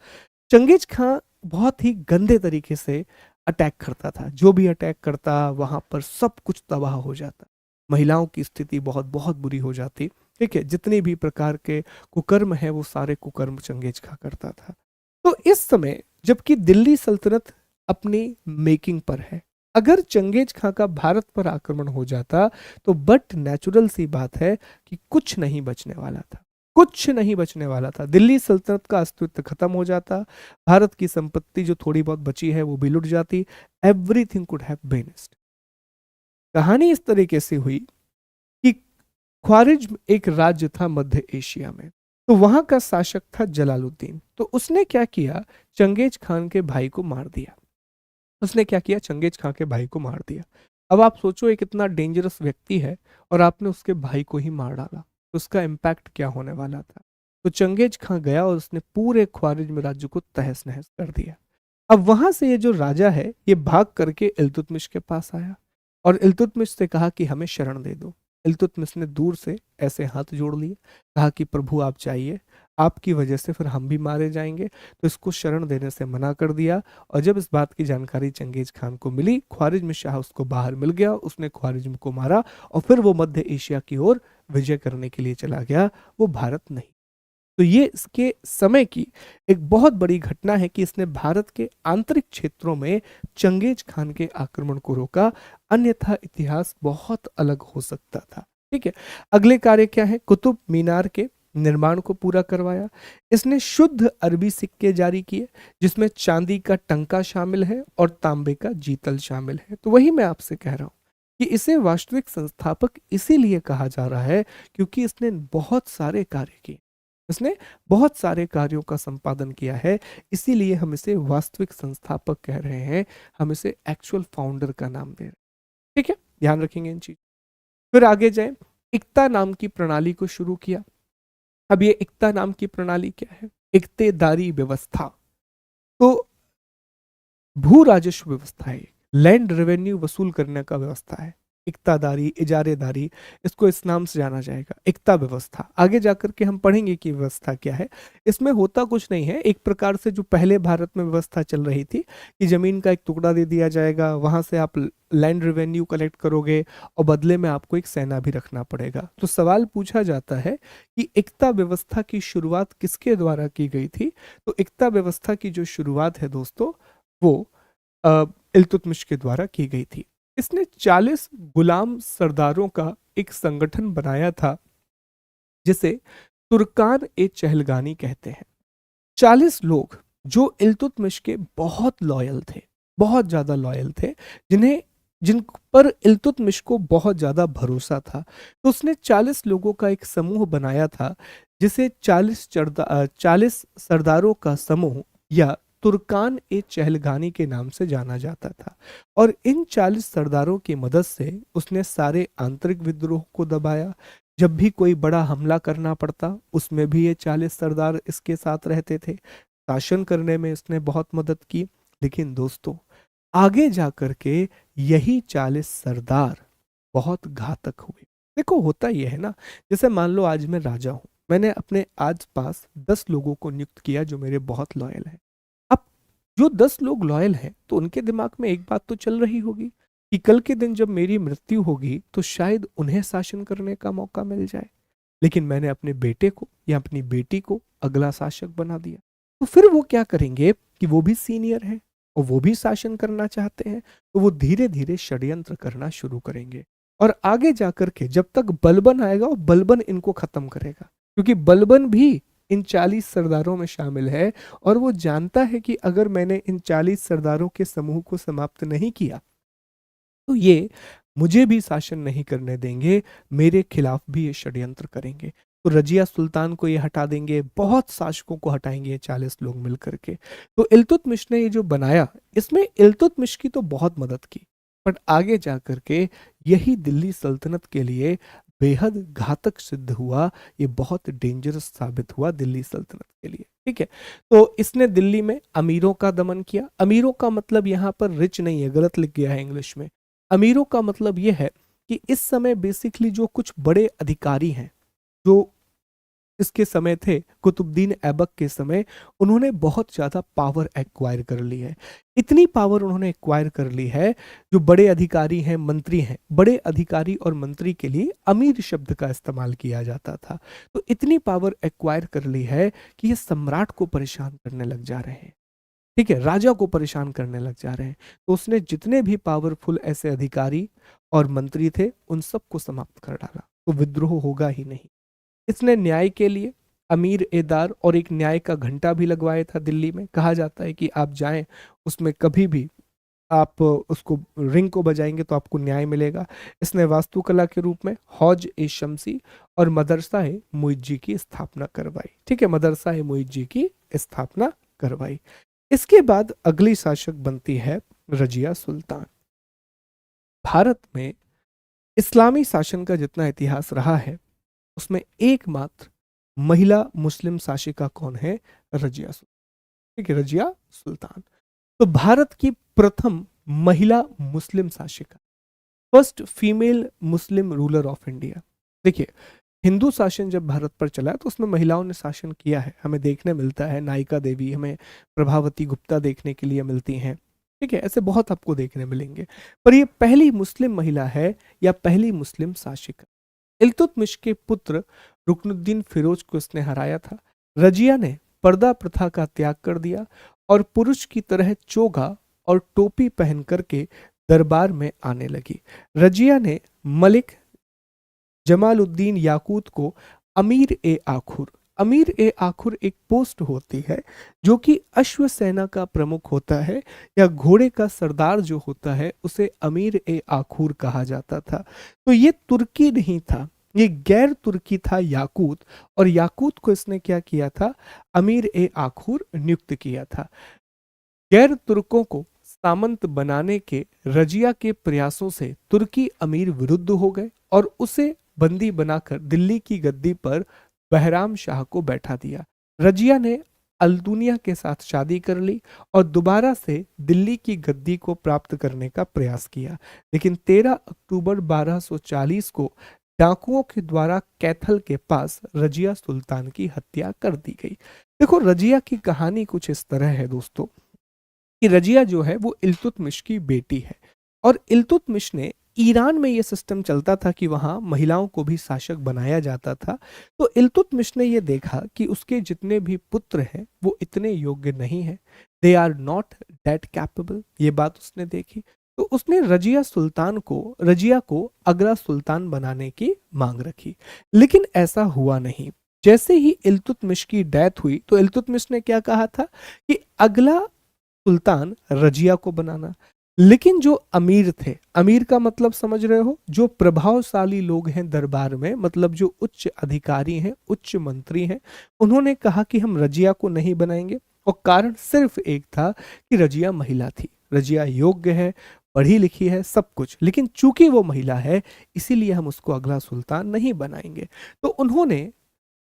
चंगेज खां बहुत ही गंदे तरीके से अटैक करता था। जो भी अटैक करता वहां पर सब कुछ तबाह हो जाता, महिलाओं की स्थिति बहुत बहुत बुरी हो जाती। ठीक है, जितने भी प्रकार के कुकर्म है वो सारे कुकर्म चंगेज खां करता था। तो इस समय जबकि दिल्ली सल्तनत अपनी मेकिंग पर है, अगर चंगेज खां का भारत पर आक्रमण हो जाता तो बट नेचुरल सी बात है कि कुछ नहीं बचने वाला था, कुछ नहीं बचने वाला था। दिल्ली सल्तनत का अस्तित्व खत्म हो जाता, भारत की संपत्ति जो थोड़ी बहुत बची है वो भी लुट जाती, एवरीथिंग कुड हैव बेनिस्ड। कहानी इस तरीके से हुई कि ख्वारिज्म एक राज्य था मध्य एशिया में, तो वहां का शासक था जलालुद्दीन। तो उसने क्या किया, चंगेज खान के भाई को मार दिया। उसने क्या किया, चंगेज खां के भाई को मार दिया। अब आप सोचो एक इतना डेंजरस व्यक्ति है और आपने उसके भाई को ही मार डाला, तो उसका इम्पैक्ट क्या होने वाला था। तो चंगेज खां गया और उसने पूरे ख्वारिज्म राज्य को तहस नहस कर दिया। अब वहां से ये जो राजा है ये भाग करके इल्तुतमिश के पास आया और इल्तुतमिश से कहा कि हमें शरण दे दो। इल्तुतमिश ने दूर से ऐसे हाथ जोड़ लिए, कहा कि प्रभु आप चाहिए, आपकी वजह से फिर हम भी मारे जाएंगे। तो इसको शरण देने से मना कर दिया। और जब इस बात की जानकारी चंगेज खान को मिली, ख्वारिज्म शाह उसको बाहर मिल गया, उसने ख्वारिज्म को मारा और फिर वो मध्य एशिया की ओर विजय करने के लिए चला गया, वो भारत नहीं। तो ये इसके समय की एक बहुत बड़ी घटना है कि इसने भारत के आंतरिक क्षेत्रों में चंगेज खान के आक्रमण को रोका, अन्यथा इतिहास बहुत अलग हो सकता था। ठीक है, अगले कार्य क्या है, कुतुब मीनार के निर्माण को पूरा करवाया। इसने शुद्ध अरबी सिक्के जारी किए जिसमें चांदी का टंका शामिल है और तांबे का जीतल शामिल है। तो वही मैं आपसे कह रहा हूं कि इसे वास्तविक संस्थापक इसीलिए कहा जा रहा है क्योंकि इसने बहुत सारे कार्य किए, इसने बहुत सारे कार्यों का संपादन किया है, इसीलिए हम इसे वास्तविक संस्थापक कह रहे हैं, हम इसे एक्चुअल फाउंडर का नाम दे रहे हैं। ठीक है, ध्यान रखेंगे इन चीज। फिर आगे जाए, इक्ता नाम की प्रणाली को शुरू किया। अब ये इक्ता नाम की प्रणाली क्या है, इक्तेदारी व्यवस्था। तो भू राजस्व व्यवस्था है, लैंड रेवेन्यू वसूल करने का व्यवस्था है, इक्तादारी इजारेदारी, इसको इस नाम से जाना जाएगा, इक्ता व्यवस्था। आगे जाकर के हम पढ़ेंगे कि व्यवस्था क्या है। इसमें होता कुछ नहीं है, एक प्रकार से जो पहले भारत में व्यवस्था चल रही थी कि जमीन का एक टुकड़ा दे दिया जाएगा, वहां से आप लैंड रेवेन्यू कलेक्ट करोगे और बदले में आपको एक सेना भी रखना पड़ेगा। तो सवाल पूछा जाता है कि इक्ता व्यवस्था की शुरुआत किसके द्वारा की गई थी। तो इक्ता व्यवस्था की जो शुरुआत है दोस्तों, वो इल्तुतमिश के द्वारा की गई थी। इसने 40 गुलाम सरदारों का एक संगठन बनाया था जिसे तुर्कान ए चहलगानी कहते हैं। 40 लोग जो इल्तुतमिश के बहुत लॉयल थे, बहुत ज्यादा लॉयल थे, जिन पर इल्तुतमिश को बहुत ज्यादा भरोसा था। तो उसने 40 लोगों का एक समूह बनाया था जिसे 40 सरदारों का समूह या तुर्कान ए चहलगानी के नाम से जाना जाता था। और इन 40 सरदारों की मदद से उसने सारे आंतरिक विद्रोह को दबाया। जब भी कोई बड़ा हमला करना पड़ता उसमें भी ये 40 सरदार इसके साथ रहते थे। शासन करने में इसने बहुत मदद की। लेकिन दोस्तों आगे जाकर के यही 40 सरदार बहुत घातक हुए। देखो होता यह है ना, जैसे मान लो आज मैं राजा हूं, मैंने अपने आस पास 10 लोगों को नियुक्त किया जो मेरे बहुत लॉयल हैं। अब जो 10 लोग लॉयल हैं तो उनके दिमाग में एक बात तो चल रही होगी कि कल के दिन जब मेरी मृत्यु होगी तो शायद उन्हें शासन करने का मौका मिल जाए। लेकिन मैंने अपने बेटे को या अपनी बेटी को अगला शासक बना दिया, तो फिर वो क्या करेंगे कि वो भी सीनियर है और वो भी शासन करना चाहते हैं, तो वो धीरे धीरे षड्यंत्र करना शुरू करेंगे। और आगे जाकर के जब तक बलबन आएगा वो बलबन इनको खत्म करेगा, क्योंकि बलबन भी इन 40 सरदारों में शामिल है और वो जानता है कि अगर मैंने इन 40 सरदारों के समूह को समाप्त नहीं किया तो ये मुझे भी शासन नहीं करने देंगे, मेरे खिलाफ भी ये षड्यंत्र करेंगे। तो रजिया सुल्तान को ये हटा देंगे, बहुत शासकों को हटाएंगे ये 40 लोग मिल करके। तो इल्तुतमिश ने ये जो बनाया, इसमें इल्तुतमिश की तो बहुत मदद की, बट आगे जा करके यही दिल्ली सल्तनत के लिए बेहद घातक सिद्ध हुआ। ये बहुत डेंजरस साबित हुआ दिल्ली सल्तनत के लिए। ठीक है, तो इसने दिल्ली में अमीरों का दमन किया। अमीरों का मतलब यहाँ पर रिच नहीं है, गलत लिख गया है इंग्लिश में। अमीरों का मतलब यह है कि इस समय बेसिकली जो कुछ बड़े अधिकारी हैं, जो इसके समय थे कुतुबुद्दीन ऐबक के समय, उन्होंने बहुत ज्यादा पावर एक्वायर कर ली है। इतनी पावर उन्होंने एक्वायर कर ली है, जो बड़े अधिकारी हैं, मंत्री हैं, बड़े अधिकारी और मंत्री के लिए अमीर शब्द का इस्तेमाल किया जाता था। तो इतनी पावर एक्वायर कर ली है कि ये सम्राट को परेशान करने लग जा रहे हैं। ठीक है, राजा को परेशान करने लग जा रहे हैं। तो उसने जितने भी पावरफुल ऐसे अधिकारी और मंत्री थे, उन सबको समाप्त कर डाला। तो विद्रोह होगा ही नहीं। इसने न्याय के लिए अमीर एदार और एक न्याय का घंटा भी लगवाया था दिल्ली में। कहा जाता है कि आप जाएं, उसमें कभी भी आप उसको रिंग को बजाएंगे तो आपको न्याय मिलेगा। इसने वास्तुकला के रूप में हौज ए शमसी और मदरसा ए मुइज्जी की स्थापना करवाई। ठीक है, मदरसा ए मुइज्जी की स्थापना करवाई। इसके बाद अगली शासक बनती है रजिया सुल्तान। भारत में इस्लामी शासन का जितना इतिहास रहा है, उसमें एकमात्र महिला मुस्लिम शासिका कौन है? रजिया सुल्तान। ठीक है, रजिया सुल्तान। तो भारत की प्रथम महिला मुस्लिम शासिका, first female Muslim ruler of India. देखिए, हिंदू शासन जब भारत पर चला तो उसमें महिलाओं ने शासन किया है, हमें देखने मिलता है। नायिका देवी, हमें प्रभावती गुप्ता देखने के लिए मिलती हैं। ठीक है, ऐसे बहुत आपको देखने मिलेंगे, पर ये पहली मुस्लिम महिला है या पहली मुस्लिम शासिका। इल्तुतमिश के पुत्र रुकनुद्दीन फिरोज को इसने हराया था। रजिया ने पर्दा प्रथा का त्याग कर दिया और पुरुष की तरह चोगा और टोपी पहन करके दरबार में आने लगी। रजिया ने मलिक जमालुद्दीन याकूत को अमीर ए आखुर एक पोस्ट होती है जो कि अश्व सेना का प्रमुख होता है, या घोड़े का सरदार जो होता है उसे अमीर ए आखुर कहा जाता था। तो ये तुर्की नहीं था, ये गैर तुर्की था याकूत, और याकूत को इसने क्या किया था? अमीर ए आखुर नियुक्त किया था। गैर तुर्कों को सामंत बनाने के रजिया के प्रयासों से तुर्की अमीर विरुद्ध हो गए और उसे बंदी बनाकर दिल्ली की गद्दी पर बहराम शाह को बैठा दिया। रजिया ने अल्दुनिया के साथ शादी कर ली और दोबारा से दिल्ली की गद्दी को प्राप्त करने का प्रयास किया, लेकिन 13 अक्टूबर 1240 को डाकुओं के द्वारा कैथल के पास रजिया सुल्तान की हत्या कर दी गई। देखो, रजिया की कहानी कुछ इस तरह है दोस्तों कि रजिया जो है वो इल्तुतमिश की बेटी है, और इल्तुतमिश ने, ईरान में ये सिस्टम चलता था कि वहां महिलाओं को भी शासक बनाया जाता था। तो इल्तुतमिश ने ये देखा कि उसके जितने भी पुत्र हैं वो इतने योग्य नहीं हैं, they are not that capable. ये बात उसने देखी, तो उसने रजिया को अगला सुल्तान बनाने की मांग रखी। लेकिन ऐसा हुआ नहीं। जैसे ही इल्तुतमिश की डेथ हुई तो इल्तुतमिश ने क्या कहा था कि अगला सुल्तान रजिया को बनाना। लेकिन जो अमीर थे, अमीर का मतलब समझ रहे हो, जो प्रभावशाली लोग हैं दरबार में, मतलब जो उच्च अधिकारी हैं, उच्च मंत्री हैं, उन्होंने कहा कि हम रजिया को नहीं बनाएंगे। और कारण सिर्फ एक था कि रजिया महिला थी। रजिया योग्य है, पढ़ी लिखी है, सब कुछ, लेकिन चूंकि वो महिला है इसीलिए हम उसको अगला सुल्तान नहीं बनाएंगे। तो उन्होंने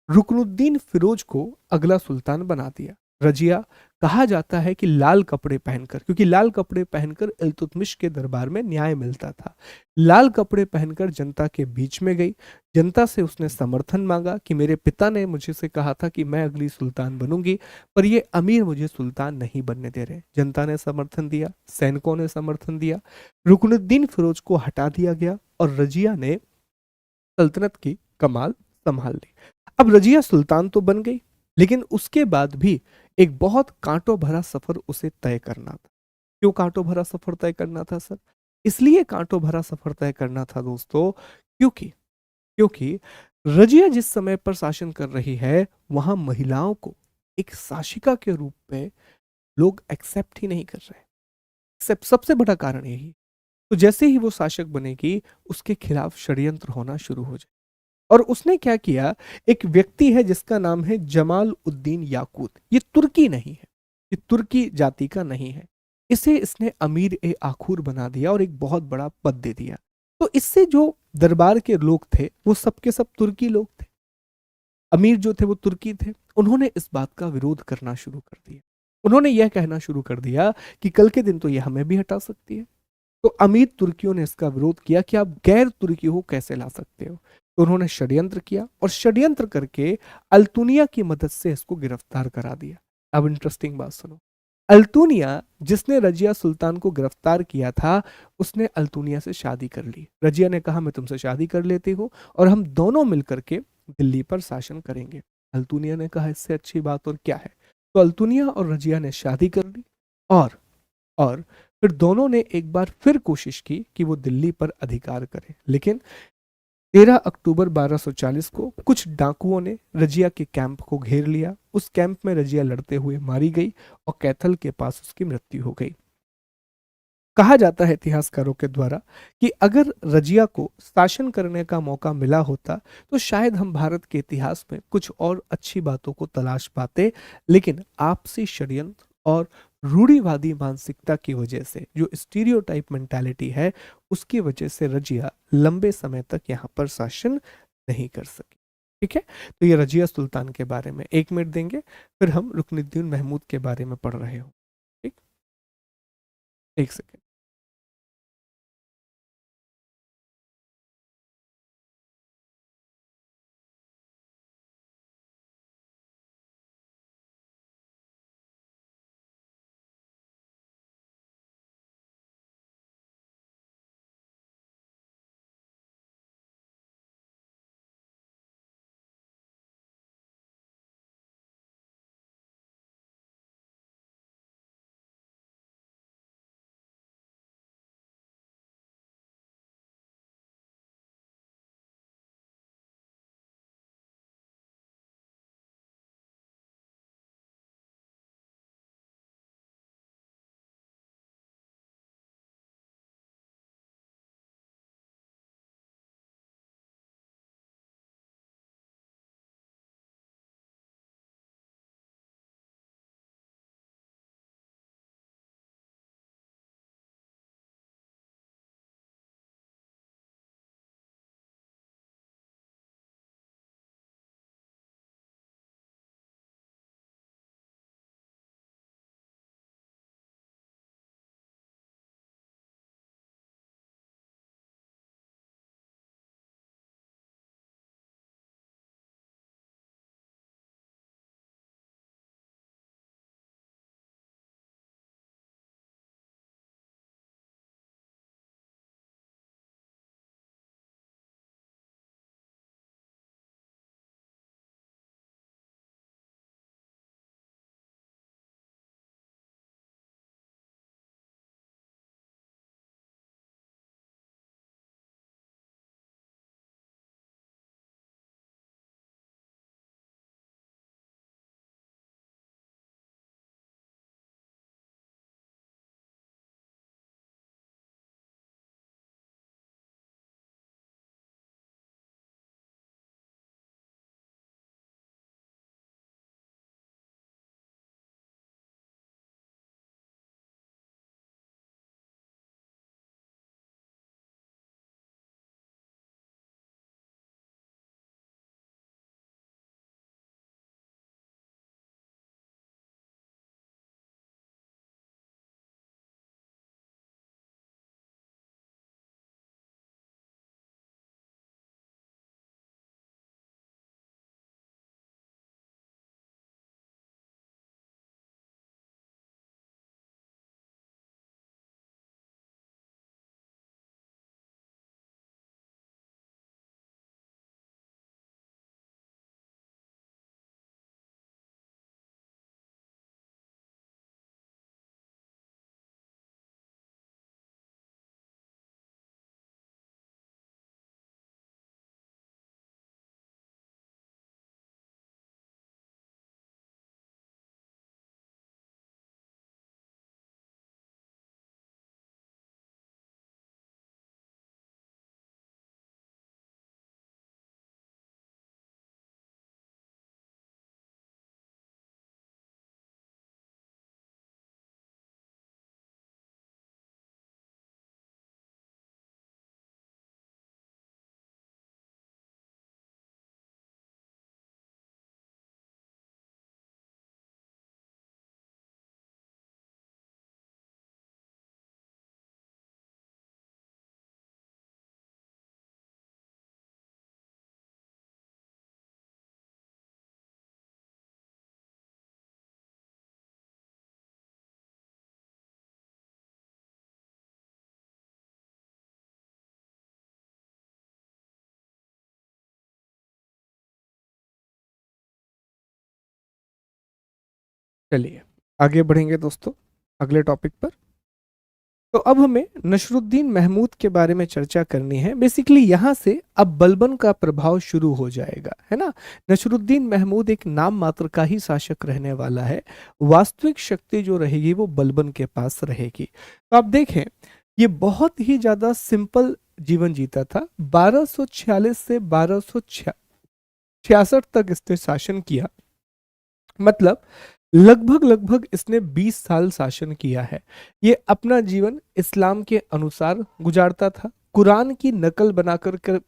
रुकनुद्दीन फिरोज को अगला सुल्तान बना दिया। रजिया, कहा जाता है कि लाल कपड़े पहनकर, क्योंकि लाल कपड़े पहनकर इल्तुतमिश के दरबार में न्याय मिलता था, लाल कपड़े पहनकर जनता के बीच में गई। जनता से उसने समर्थन मांगा कि मेरे पिता ने मुझे से कहा था कि मैं अगली सुल्तान बनूंगी, पर ये अमीर मुझे सुल्तान नहीं बनने दे रहे। जनता ने समर्थन दिया, सैनिकों ने समर्थन दिया, रुकनुद्दीन फिरोज को हटा दिया गया और रजिया ने सल्तनत की कमाल संभाल ली। अब रजिया सुल्तान तो बन गई, लेकिन उसके बाद भी एक बहुत कांटों भरा सफर उसे तय करना था। क्यों कांटों भरा सफर तय करना था सर? इसलिए कांटों भरा सफर तय करना था दोस्तों, क्योंकि क्योंकि रजिया जिस समय पर शासन कर रही है वहां महिलाओं को एक शासिका के रूप में लोग एक्सेप्ट ही नहीं कर रहे। सबसे बड़ा कारण यही। तो जैसे ही वो शासक बनेगी उसके खिलाफ षड्यंत्र होना शुरू हो जाए। और उसने क्या किया, एक व्यक्ति है जिसका नाम है जमाल उद्दीन याकूत। ये तुर्की नहीं है, ये तुर्की जाति का नहीं है। इसे इसने अमीर ए आखुर बना दिया और एक बहुत बड़ा पद दे दिया। तो इससे जो दरबार के लोग थे वो सबके सब तुर्की लोग थे, अमीर जो थे वो तुर्की थे। उन्होंने इस बात का विरोध करना शुरू कर दिया। उन्होंने यह कहना शुरू कर दिया कि कल के दिन तो ये हमें भी हटा सकती है। तो अमीर तुर्कियों ने इसका विरोध किया कि आप गैर तुर्की हो कैसे ला सकते हो। तो उन्होंने षड्यंत्र किया और षड्यंत्र करके अल्तुनिया की मदद से इसको गिरफ्तार करा दिया। अब इंटरेस्टिंग बात सुनो, अल्तुनिया जिसने रजिया सुल्तान को गिरफ्तार किया था, उसने अल्तुनिया से शादी कर ली। रजिया ने कहा मैं तुमसे शादी कर लेती हूँ और हम दोनों मिलकर के दिल्ली पर शासन करेंगे। अल्तुनिया ने कहा इससे अच्छी बात और क्या है। तो अल्तुनिया और रजिया ने शादी कर ली और और फिर दोनों ने एक बार फिर कोशिश की कि वो दिल्ली पर अधिकार करें, लेकिन 13 अक्टूबर 1240 को कुछ डाकुओं ने रजिया के कैंप को घेर लिया। उस कैंप में रजिया लड़ते हुए मारी गई और कैथल के पास उसकी मृत्यु हो गई। कहा जाता है इतिहासकारों के द्वारा कि अगर रजिया को शासन करने का मौका मिला होता तो शायद हम भारत के इतिहास में कुछ और अच्छी बातों को तलाश पाते, लेकिन आपसी षड्यंत्र और रूढ़िवादी मानसिकता की वजह से, जो स्टीरियोटाइप मेंटालिटी है, उसकी वजह से रजिया लंबे समय तक यहाँ पर शासन नहीं कर सकी। ठीक है, तो ये रजिया सुल्तान के बारे में 1 मिनट देंगे, फिर हम रुकनुद्दीन महमूद के बारे में पढ़ रहे हो। ठीक, 1 सेकेंड। चलिए आगे बढ़ेंगे दोस्तों अगले टॉपिक पर। तो अब हमें नसरुद्दीन महमूद के बारे में चर्चा करनी है। बेसिकली यहाँ से अब बलबन का प्रभाव शुरू हो जाएगा, है ना। नसरुद्दीन महमूद एक नाम मात्र का ही शासक रहने वाला है। वास्तविक शक्ति जो रहेगी वो बलबन के पास रहेगी। तो आप देखें ये बहुत ही ज्यादा सिंपल जीवन जीता था। 1246 से 1266 तक इसने शासन किया। मतलब लगभग लगभग इसने 20 साल शासन किया है। ये अपना जीवन इस्लाम के अनुसार गुजारता था। कुरान की नकल बनाकर कर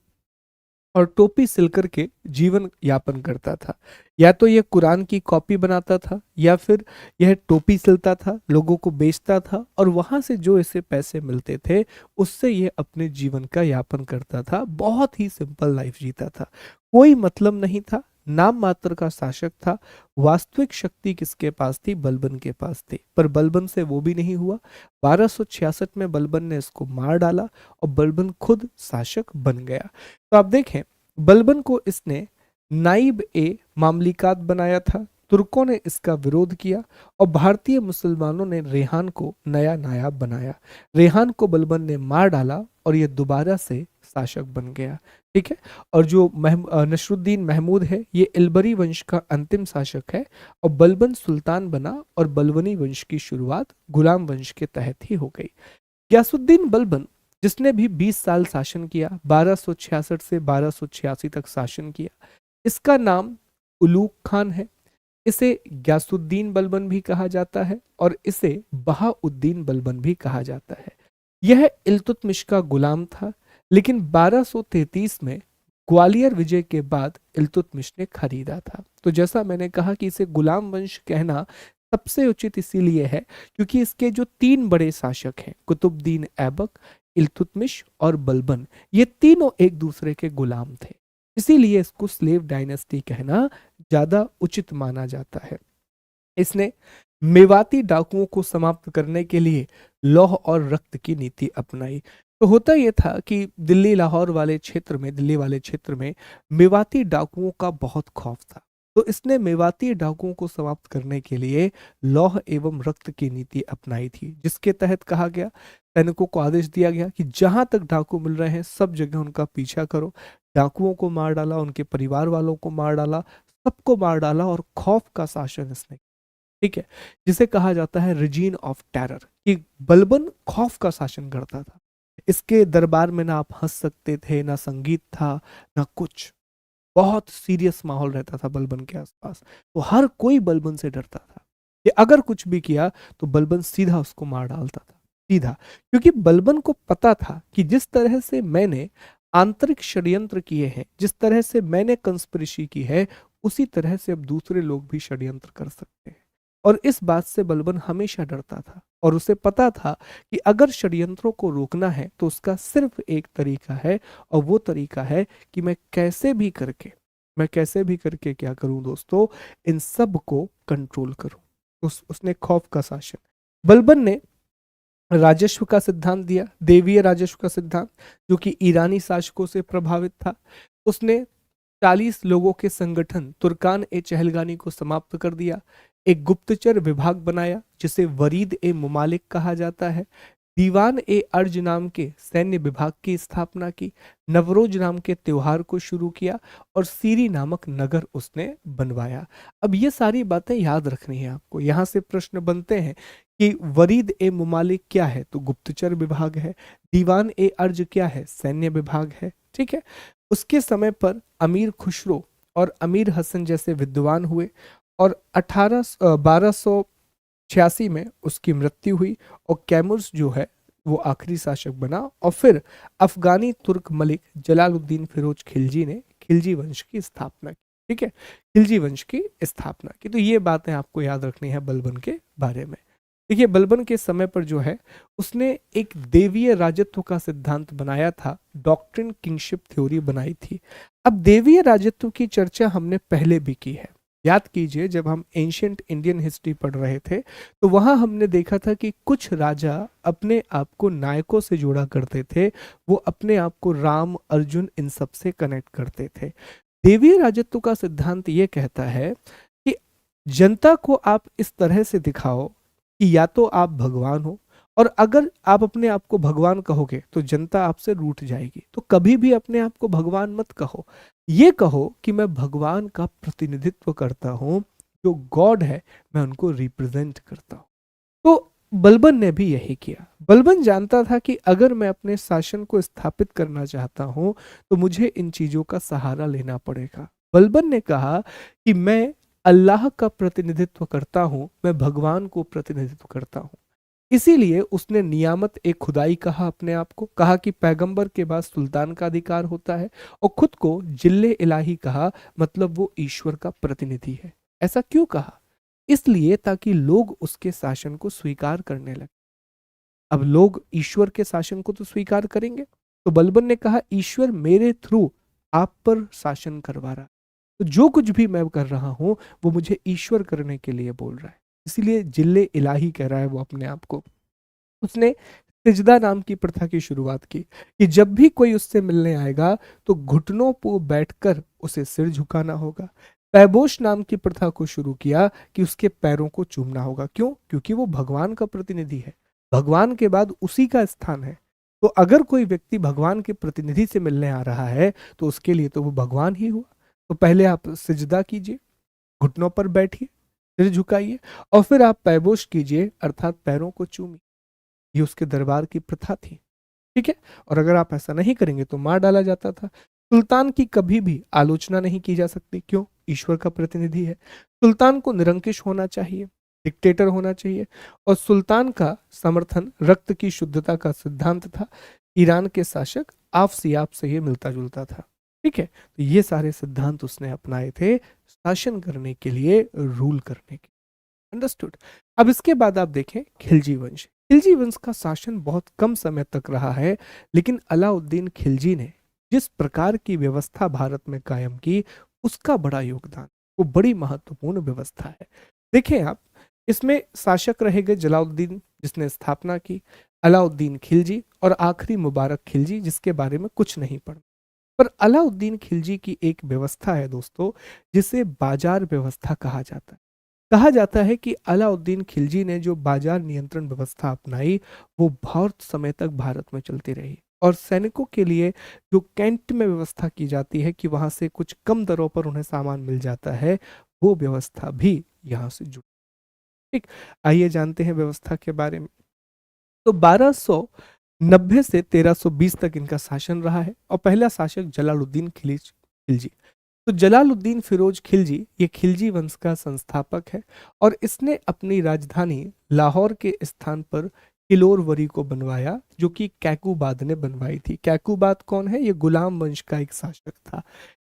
और टोपी सिल करके जीवन यापन करता था। या तो यह कुरान की कॉपी बनाता था या फिर यह टोपी सिलता था, लोगों को बेचता था और वहां से जो इसे पैसे मिलते थे उससे यह अपने जीवन का यापन करता था। बहुत ही सिंपल लाइफ जीता था, कोई मतलब नहीं था, नाम मात्र का शासक था। वास्तविक शक्ति किसके पास थी? बलबन के पास थी। पर बलबन से वो भी नहीं हुआ। 1266 में बलबन ने इसको मार डाला और बलबन खुद शासक बन गया। तो आप देखें बलबन को इसने नाइब ए मामलिकात बनाया था। तुर्कों ने इसका विरोध किया और भारतीय मुसलमानों ने रेहान को नया नायाब बनाया। रेहान को बलबन ने मार डाला और यह दोबारा से शासक बन गया। ठीक है। और जो नसरुद्दीन महमूद है ये इल्बरी वंश का अंतिम शासक है और बलबन सुल्तान बना और बलबनी वंश की शुरुआत गुलाम वंश के तहत ही हो गई। गयासुद्दीन बलबन जिसने भी 20 साल शासन किया, 1266 से 1286 तक शासन किया, इसका नाम उलूग खान है। इसे गयासुद्दीन बलबन भी कहा जाता है और इसे बहाउद्दीन बलबन भी कहा जाता है। यह इल्तुतमिश का गुलाम था, लेकिन 1233 में ग्वालियर विजय के बाद इल्तुतमिश ने खरीदा था। तो जैसा मैंने कहा कि इसे गुलाम वंश कहना सबसे उचित इसीलिए है क्योंकि इसके जो तीन बड़े शासक हैं कुतुबुद्दीन ऐबक, इल्तुतमिश और बलबन, ये तीनों एक दूसरे के गुलाम थे। इसीलिए इसको स्लेव डायनेस्टी कहना ज्यादा उचित माना जाता है। इसने मेवाती डाकुओं को समाप्त करने के लिए लौह और रक्त की नीति अपनाई। तो होता यह था कि दिल्ली लाहौर वाले क्षेत्र में, दिल्ली वाले क्षेत्र में मेवाती डाकुओं का बहुत खौफ था। तो इसने मेवाती डाकुओं को समाप्त करने के लिए लौह एवं रक्त की नीति अपनाई थी, जिसके तहत कहा गया, सैनिकों को आदेश दिया गया कि जहां तक डाकू मिल रहे हैं सब जगह उनका पीछा करो। डाकुओं को मार डाला, उनके परिवार वालों को मार डाला, सबको मार डाला और खौफ का शासन इसने, ठीक है, जिसे कहा जाता है रिजीन ऑफ टेरर, कि बलबन खौफ का शासन करता था। इसके दरबार में ना आप हंस सकते थे, ना संगीत था, ना कुछ। बहुत सीरियस माहौल रहता था बलबन के आसपास। तो हर कोई बलबन से डरता था कि अगर कुछ भी किया तो बलबन सीधा उसको मार डालता था, सीधा। क्योंकि बलबन को पता था कि जिस तरह से मैंने आंतरिक षड्यंत्र किए हैं, जिस तरह से मैंने कंस्पिरेसी की है, उसी तरह से अब दूसरे लोग भी षड्यंत्र कर सकते हैं। और इस बात से बलबन हमेशा डरता था और उसे पता था कि अगर षड्यंत्रों को रोकना है तो उसका सिर्फ एक तरीका है, और वो तरीका है कि मैं कैसे भी करके क्या करूं दोस्तों, इन सब को कंट्रोल करूं। उसने खौफ का शासन, बलबन ने राजस्व का सिद्धांत दिया, देवीय राजस्व का सिद्धांत, जो कि ईरानी शासकों से प्रभावित था। उसने 40 लोगों के संगठन तुर्कान ए चहलगानी को समाप्त कर दिया। एक गुप्तचर विभाग बनाया जिसे वरीद ए मुमालिक कहा जाता है। दीवान ए अर्ज नाम के सैन्य विभाग की स्थापना की। नवरोज नाम के त्योहार को शुरू किया और सीरी नामक नगर उसने बनवाया। अब ये सारी बातें याद रखनी है आपको। यहाँ से प्रश्न बनते हैं कि वरीद ए मुमालिक क्या है, तो गुप्तचर विभाग है। दीवान ए अर्ज क्या है, सैन्य विभाग है। ठीक है। उसके समय पर अमीर खुसरो और अमीर हसन जैसे विद्वान हुए और 1286 में उसकी मृत्यु हुई और कैमुर्स जो है वो आखिरी शासक बना। और फिर अफगानी तुर्क मलिक जलालुद्दीन फिरोज खिलजी ने खिलजी वंश की स्थापना की। ठीक है, खिलजी वंश की स्थापना की। तो ये बातें आपको याद रखनी है बलबन के बारे में। देखिए बलबन के समय पर जो है उसने एक देवीय राजत्व का सिद्धांत बनाया था, डॉक्ट्रिन किंगशिप थ्योरी बनाई थी। अब देवीय राजत्व की चर्चा हमने पहले भी की है। याद कीजिए जब हम एंशियंट इंडियन हिस्ट्री पढ़ रहे थे तो वहां हमने देखा था कि कुछ राजा अपने आप को नायकों से जोड़ा करते थे, वो अपने आप को राम, अर्जुन, इन सब से कनेक्ट करते थे। देवीय राजत्व का सिद्धांत ये कहता है कि जनता को आप इस तरह से दिखाओ कि या तो आप भगवान हो, और अगर आप अपने आप को भगवान कहोगे तो जनता आपसे रूठ जाएगी। तो कभी भी अपने आप को भगवान मत कहो, ये कहो कि मैं भगवान का प्रतिनिधित्व करता हूं, जो गॉड है मैं उनको रिप्रेजेंट करता हूं। तो बलबन ने भी यही किया। बलबन जानता था कि अगर मैं अपने शासन को स्थापित करना चाहता हूं तो मुझे इन चीजों का सहारा लेना पड़ेगा। बलबन ने कहा कि मैं अल्लाह का प्रतिनिधित्व करता हूं, मैं भगवान को प्रतिनिधित्व करता हूं। इसीलिए उसने नियामत ए खुदाई कहा, अपने आप को कहा कि पैगंबर के बाद सुल्तान का अधिकार होता है, और खुद को जिल्ले इलाही कहा, मतलब वो ईश्वर का प्रतिनिधि है। ऐसा क्यों कहा? इसलिए ताकि लोग उसके शासन को स्वीकार करने लगे। अब लोग ईश्वर के शासन को तो स्वीकार करेंगे। तो बलबन ने कहा ईश्वर मेरे थ्रू आप पर शासन करवा रहा है, तो जो कुछ भी मैं कर रहा हूं वो मुझे ईश्वर करने के लिए बोल रहा है। इसीलिए जिल्ले इलाही कह रहा है वो अपने आप को। उसने सिजदा नाम की प्रथा की शुरुआत की कि जब भी कोई उससे मिलने आएगा तो घुटनों पर बैठकर उसे सिर झुकाना होगा। पैबोश नाम की प्रथा को शुरू किया कि उसके पैरों को चूमना होगा। क्यों? क्योंकि वो भगवान का प्रतिनिधि है, भगवान के बाद उसी का स्थान है। तो अगर कोई व्यक्ति भगवान के प्रतिनिधि से मिलने आ रहा है तो उसके लिए तो वो भगवान ही हुआ। तो पहले आप सिजदा कीजिए, घुटनों पर बैठिए, सिर झुकाइए, और फिर आप पैबोश कीजिए, अर्थात पैरों को चूमिए। ये उसके दरबार की प्रथा थी। ठीक है। और अगर आप ऐसा नहीं करेंगे तो मार डाला जाता था। सुल्तान की कभी भी आलोचना नहीं की जा सकती। क्यों? ईश्वर का प्रतिनिधि है। सुल्तान को निरंकुश होना चाहिए, डिक्टेटर होना चाहिए। और सुल्तान का समर्थन रक्त की शुद्धता का सिद्धांत था। ईरान के शासक आप से ये मिलता जुलता था। ठीक है। तो ये सारे सिद्धांत उसने अपनाए थे शासन करने के लिए, रूल करने के। अंडरस्टूड। अब इसके बाद आप देखें खिलजी वंश। खिलजी वंश का शासन बहुत कम समय तक रहा है, लेकिन अलाउद्दीन खिलजी ने जिस प्रकार की व्यवस्था भारत में कायम की उसका बड़ा योगदान, वो बड़ी महत्वपूर्ण व्यवस्था है। देखें आप, इसमें शासक रहे गए जलाउद्दीन जिसने स्थापना की, अलाउद्दीन खिलजी, और आखिरी मुबारक खिलजी जिसके बारे में कुछ नहीं पढ़ा। पर अलाउद्दीन खिलजी की एक व्यवस्था है दोस्तों, जिसे बाजार व्यवस्था कहा जाता है। कहा जाता है कि अलाउद्दीन खिलजी ने जो बाजार नियंत्रण व्यवस्था अपनाई वो बहुत समय तक भारत में चलती रही। और सैनिकों के लिए जो कैंट में व्यवस्था की जाती है कि वहां से कुछ कम दरों पर उन्हें सामान मिल जाता है, वो व्यवस्था भी यहाँ से जुड़ी। ठीक। आइए जानते हैं व्यवस्था के बारे में। तो 1290 से 1320 तक इनका शासन रहा है, और पहला शासक जलालुद्दीन खिलजी। तो जलालुद्दीन फिरोज खिलजी ये खिलजी वंश का संस्थापक है, और इसने अपनी राजधानी लाहौर के स्थान पर किलोरवरी को बनवाया, जो कि कैकुबाद ने बनवाई थी। कैकुबाद कौन है? ये गुलाम वंश का एक शासक था।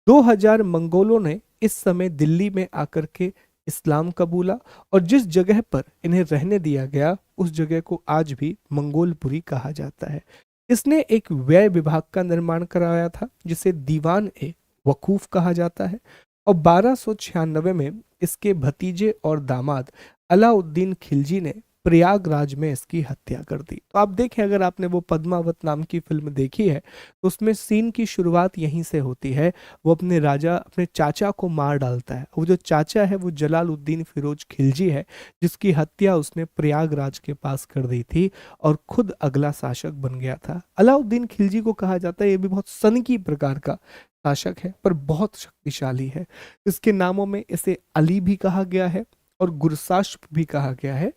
2000 मंगोलों ने इस समय दिल्ली में आकर के इस्लाम कबूला, और जिस जगह पर इन्हें रहने दिया गया उस जगह को आज भी मंगोलपुरी कहा जाता है। इसने एक व्यय विभाग का निर्माण कराया था जिसे दीवान ए वकूफ कहा जाता है, और 1296 में इसके भतीजे और दामाद अलाउद्दीन खिलजी ने प्रयागराज में इसकी हत्या कर दी। तो आप देखें, अगर आपने वो पद्मावत नाम की फिल्म देखी है तो उसमें सीन की शुरुआत यहीं से होती है। वो अपने राजा, अपने चाचा को मार डालता है। वो जो चाचा है वो जलालुद्दीन फिरोज खिलजी है, जिसकी हत्या उसने प्रयागराज के पास कर दी थी, और खुद अगला शासक बन गया था। अलाउद्दीन खिलजी को कहा जाता है ये भी बहुत सनकी प्रकार का शासक है, पर बहुत शक्तिशाली है। इसके नामों में इसे अली भी कहा गया है और गुरसाश्प भी कहा गया है।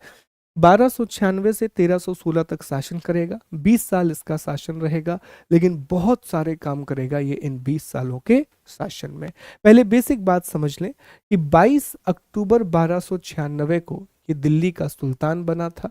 1296 से 1316 तक शासन करेगा। 20 साल इसका शासन रहेगा, लेकिन बहुत सारे काम करेगा ये इन 20 सालों के शासन में। पहले बेसिक बात समझ लें कि 22 अक्टूबर 1296 को ये दिल्ली का सुल्तान बना था,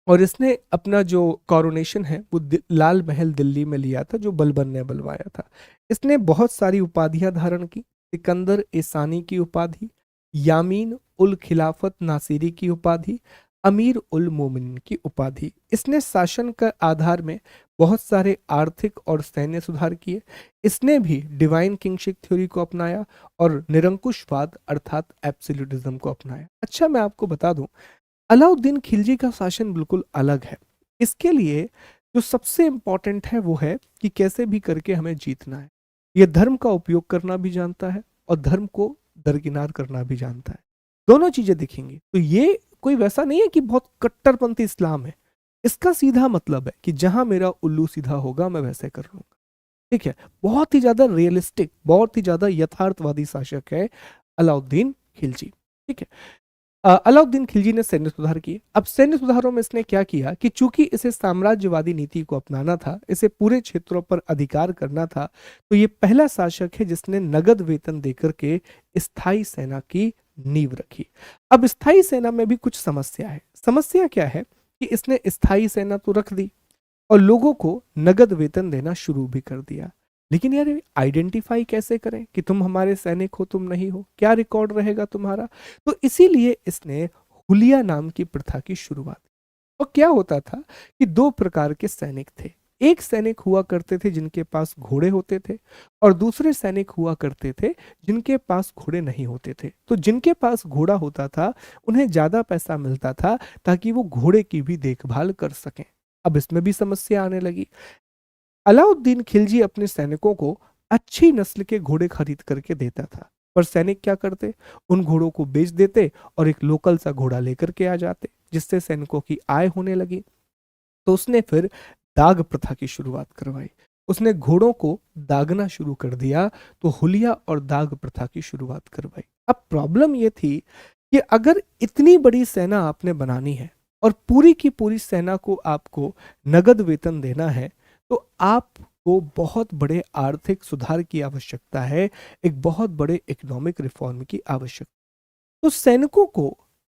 और इसने अपना जो कॉरोनेशन है वो लाल महल दिल्ली में लिया था, जो बलबन ने बुलवाया था। इसने बहुत सारी उपाधियां धारण की। सिकंदर एसानी की उपाधि, यामीन उल खिलाफत नासिरी की उपाधि, अमीर उल मोमिन की उपाधि। इसने शासन का आधार में बहुत सारे आर्थिक और सैन्य सुधार किए। इसने भी डिवाइन किंगशिप थ्योरी को अपनाया और निरंकुशवाद अर्थात एब्सोल्यूटिज्म को अपनाया। अच्छा, मैं आपको बता दूं, अलाउद्दीन खिलजी का शासन बिल्कुल अलग है। इसके लिए जो सबसे इंपॉर्टेंट है वो है कि कैसे भी करके हमें जीतना है। यह धर्म का उपयोग करना भी जानता है, और धर्म को दरकिनार करना भी जानता है। दोनों चीजें दिखेंगी। तो ये कोई वैसा नहीं है कि बहुत कट्टरपंथी इस्लाम है। इसका सीधा मतलब है कि जहां मेरा उल्लू सीधा होगा मैं वैसे कर लूंगा। ठीक है, बहुत ही ज्यादा रियलिस्टिक, बहुत ही ज्यादा यथार्थवादी शासक है अलाउद्दीन खिलजी। ठीक है, अलाउद्दीन खिलजी ने सैन्य सुधार किए। अब सैन्य सुधारों में इसने क्या किया कि चूंकि इसे साम्राज्यवादी नीति को अपनाना था, इसे पूरे क्षेत्रों पर अधिकार करना था, तो ये पहला शासक है जिसने नगद वेतन देकर के स्थायी सेना की नींव रखी। अब स्थायी सेना में भी कुछ समस्या है। समस्या क्या है कि इसने स्थायी सेना तो रख दी और लोगों को नगद वेतन देना शुरू भी कर दिया, लेकिन यार आइडेंटिफाई कैसे करें कि तुम हमारे सैनिक हो, तुम नहीं हो, क्या रिकॉर्ड रहेगा तुम्हारा। तो इसीलिए इसने हुलिया नाम की प्रथा की शुरुआत की। और क्या होता था कि दो प्रकार के सैनिक थे। एक सैनिक हुआ करते थे जिनके पास घोड़े होते थे, और दूसरे सैनिक हुआ करते थे जिनके पास घोड़े नहीं होते थे। तो जिनके पास घोड़ा होता था उन्हें ज्यादा पैसा मिलता था ताकि वो घोड़े की भी देखभाल कर सकें। अब इसमें भी समस्या आने लगी। अलाउद्दीन खिलजी अपने सैनिकों को अच्छी नस्ल के घोड़े खरीद करके देता था, पर सैनिक क्या करते, उन घोड़ों को बेच देते और एक लोकल सा घोड़ा लेकर के आ जाते, जिससे सैनिकों की आय होने लगी। तो उसने फिर दाग प्रथा की शुरुआत करवाई। उसने घोड़ों को दागना शुरू कर दिया, तो हुलिया और दाग प्रथा की शुरुआत करवाई। अब प्रॉब्लम यह थी कि अगर इतनी बड़ी सेना आपने बनानी है और पूरी की पूरी सेना को आपको नगद वेतन देना है, तो आपको बहुत बड़े आर्थिक सुधार की आवश्यकता है, एक बहुत बड़े इकोनॉमिक रिफॉर्म की आवश्यकता। तो सैनिकों को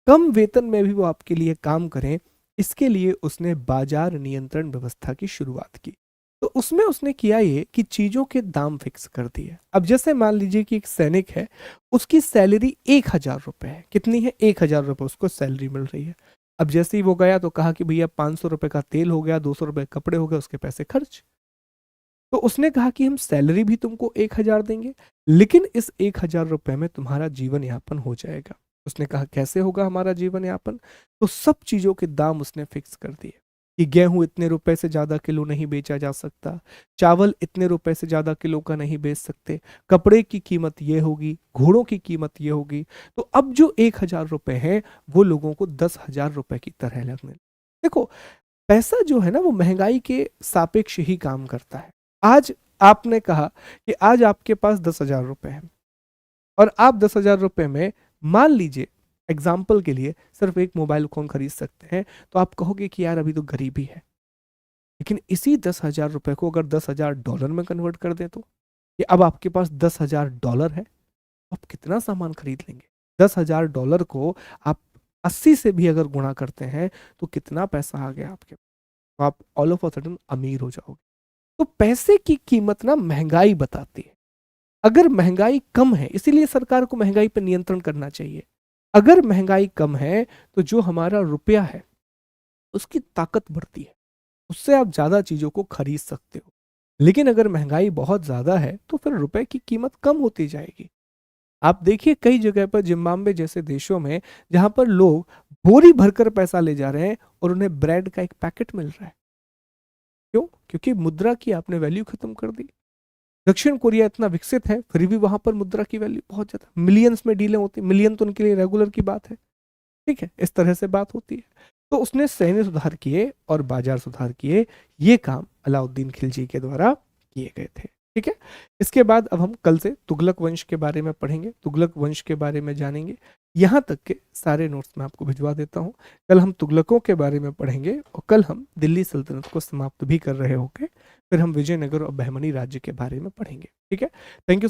कम वेतन में भी वो आपके लिए काम करें, इसके लिए उसने बाजार नियंत्रण व्यवस्था की शुरुआत की। तो उसमें उसने किया ये कि चीजों के दाम फिक्स कर दिए। अब जैसे मान लीजिए कि एक सैनिक है, उसकी सैलरी 1,000 रुपए है। कितनी है? 1,000 रुपए उसको सैलरी मिल रही है। अब जैसे ही वो गया तो कहा कि भैया 500 रुपए का तेल हो गया, 200 रुपए कपड़े हो गए, उसके पैसे खर्च। तो उसने कहा कि हम सैलरी भी तुमको 1,000 देंगे, लेकिन इस 1,000 रुपए में तुम्हारा जीवन यापन हो जाएगा। उसने कहा कैसे होगा हमारा जीवन यापन? तो सब चीजों के दाम उसने फिक्स कर दिए कि गेहूं इतने रुपए से ज्यादा किलो नहीं बेचा जा सकता, चावल इतने रुपए से ज्यादा किलो का नहीं बेच सकते, कपड़े की कीमत ये होगी, घोड़ों की कीमत ये होगी। तो अब जो 1,000 रुपए है वो लोगों को 10,000 रुपए की तरह लगने। देखो, पैसा जो है ना वो महंगाई के सापेक्ष ही काम करता है। आज आपने कहा कि आज आपके पास 10,000 रुपए हैं और आप 10,000 रुपए में मान लीजिए एग्जाम्पल के लिए सिर्फ एक मोबाइल फोन खरीद सकते हैं, तो आप कहोगे कि यार अभी तो गरीबी है। लेकिन इसी 10,000 रुपए को अगर 10,000 डॉलर में कन्वर्ट कर दे, तो कि अब आपके पास 10,000 डॉलर है, आप कितना सामान खरीद लेंगे? 10,000 डॉलर को आप 80 से भी अगर गुणा करते हैं तो कितना पैसा आ गया आपके पास? तो आप ऑल ऑफ अ सडन अमीर हो जाओगे। तो पैसे की कीमत ना महंगाई बताती है। अगर महंगाई कम है, इसीलिए सरकार को महंगाई पर नियंत्रण करना चाहिए। अगर महंगाई कम है तो जो हमारा रुपया है उसकी ताकत बढ़ती है, उससे आप ज्यादा चीजों को खरीद सकते हो। लेकिन अगर महंगाई बहुत ज्यादा है तो फिर रुपए की कीमत कम होती जाएगी। आप देखिए कई जगह पर, जिम्बाब्वे जैसे देशों में, जहां पर लोग बोरी भरकर पैसा ले जा रहे हैं और उन्हें ब्रेड का एक पैकेट मिल रहा है। क्यों? क्योंकि मुद्रा की आपने वैल्यू खत्म कर दी। दक्षिण कोरिया इतना विकसित है, फिर भी वहां पर मुद्रा की वैल्यू बहुत ज्यादा, मिलियंस में डीलें होती, मिलियन तो उनके लिए रेगुलर की बात है। ठीक है, इस तरह से बात होती है। तो उसने सैन्य सुधार किए और बाजार सुधार किए। ये काम अलाउद्दीन खिलजी के द्वारा किए गए थे। ठीक है, इसके बाद अब हम कल से तुगलक वंश के बारे में पढ़ेंगे, तुगलक वंश के बारे में जानेंगे। यहाँ तक के सारे नोट्स मैं आपको भिजवा देता हूँ। कल हम तुगलकों के बारे में पढ़ेंगे और कल हम दिल्ली सल्तनत को समाप्त भी कर रहे होंगे। फिर हम विजयनगर और बहमनी राज्य के बारे में पढ़ेंगे। ठीक है, थैंक यू सो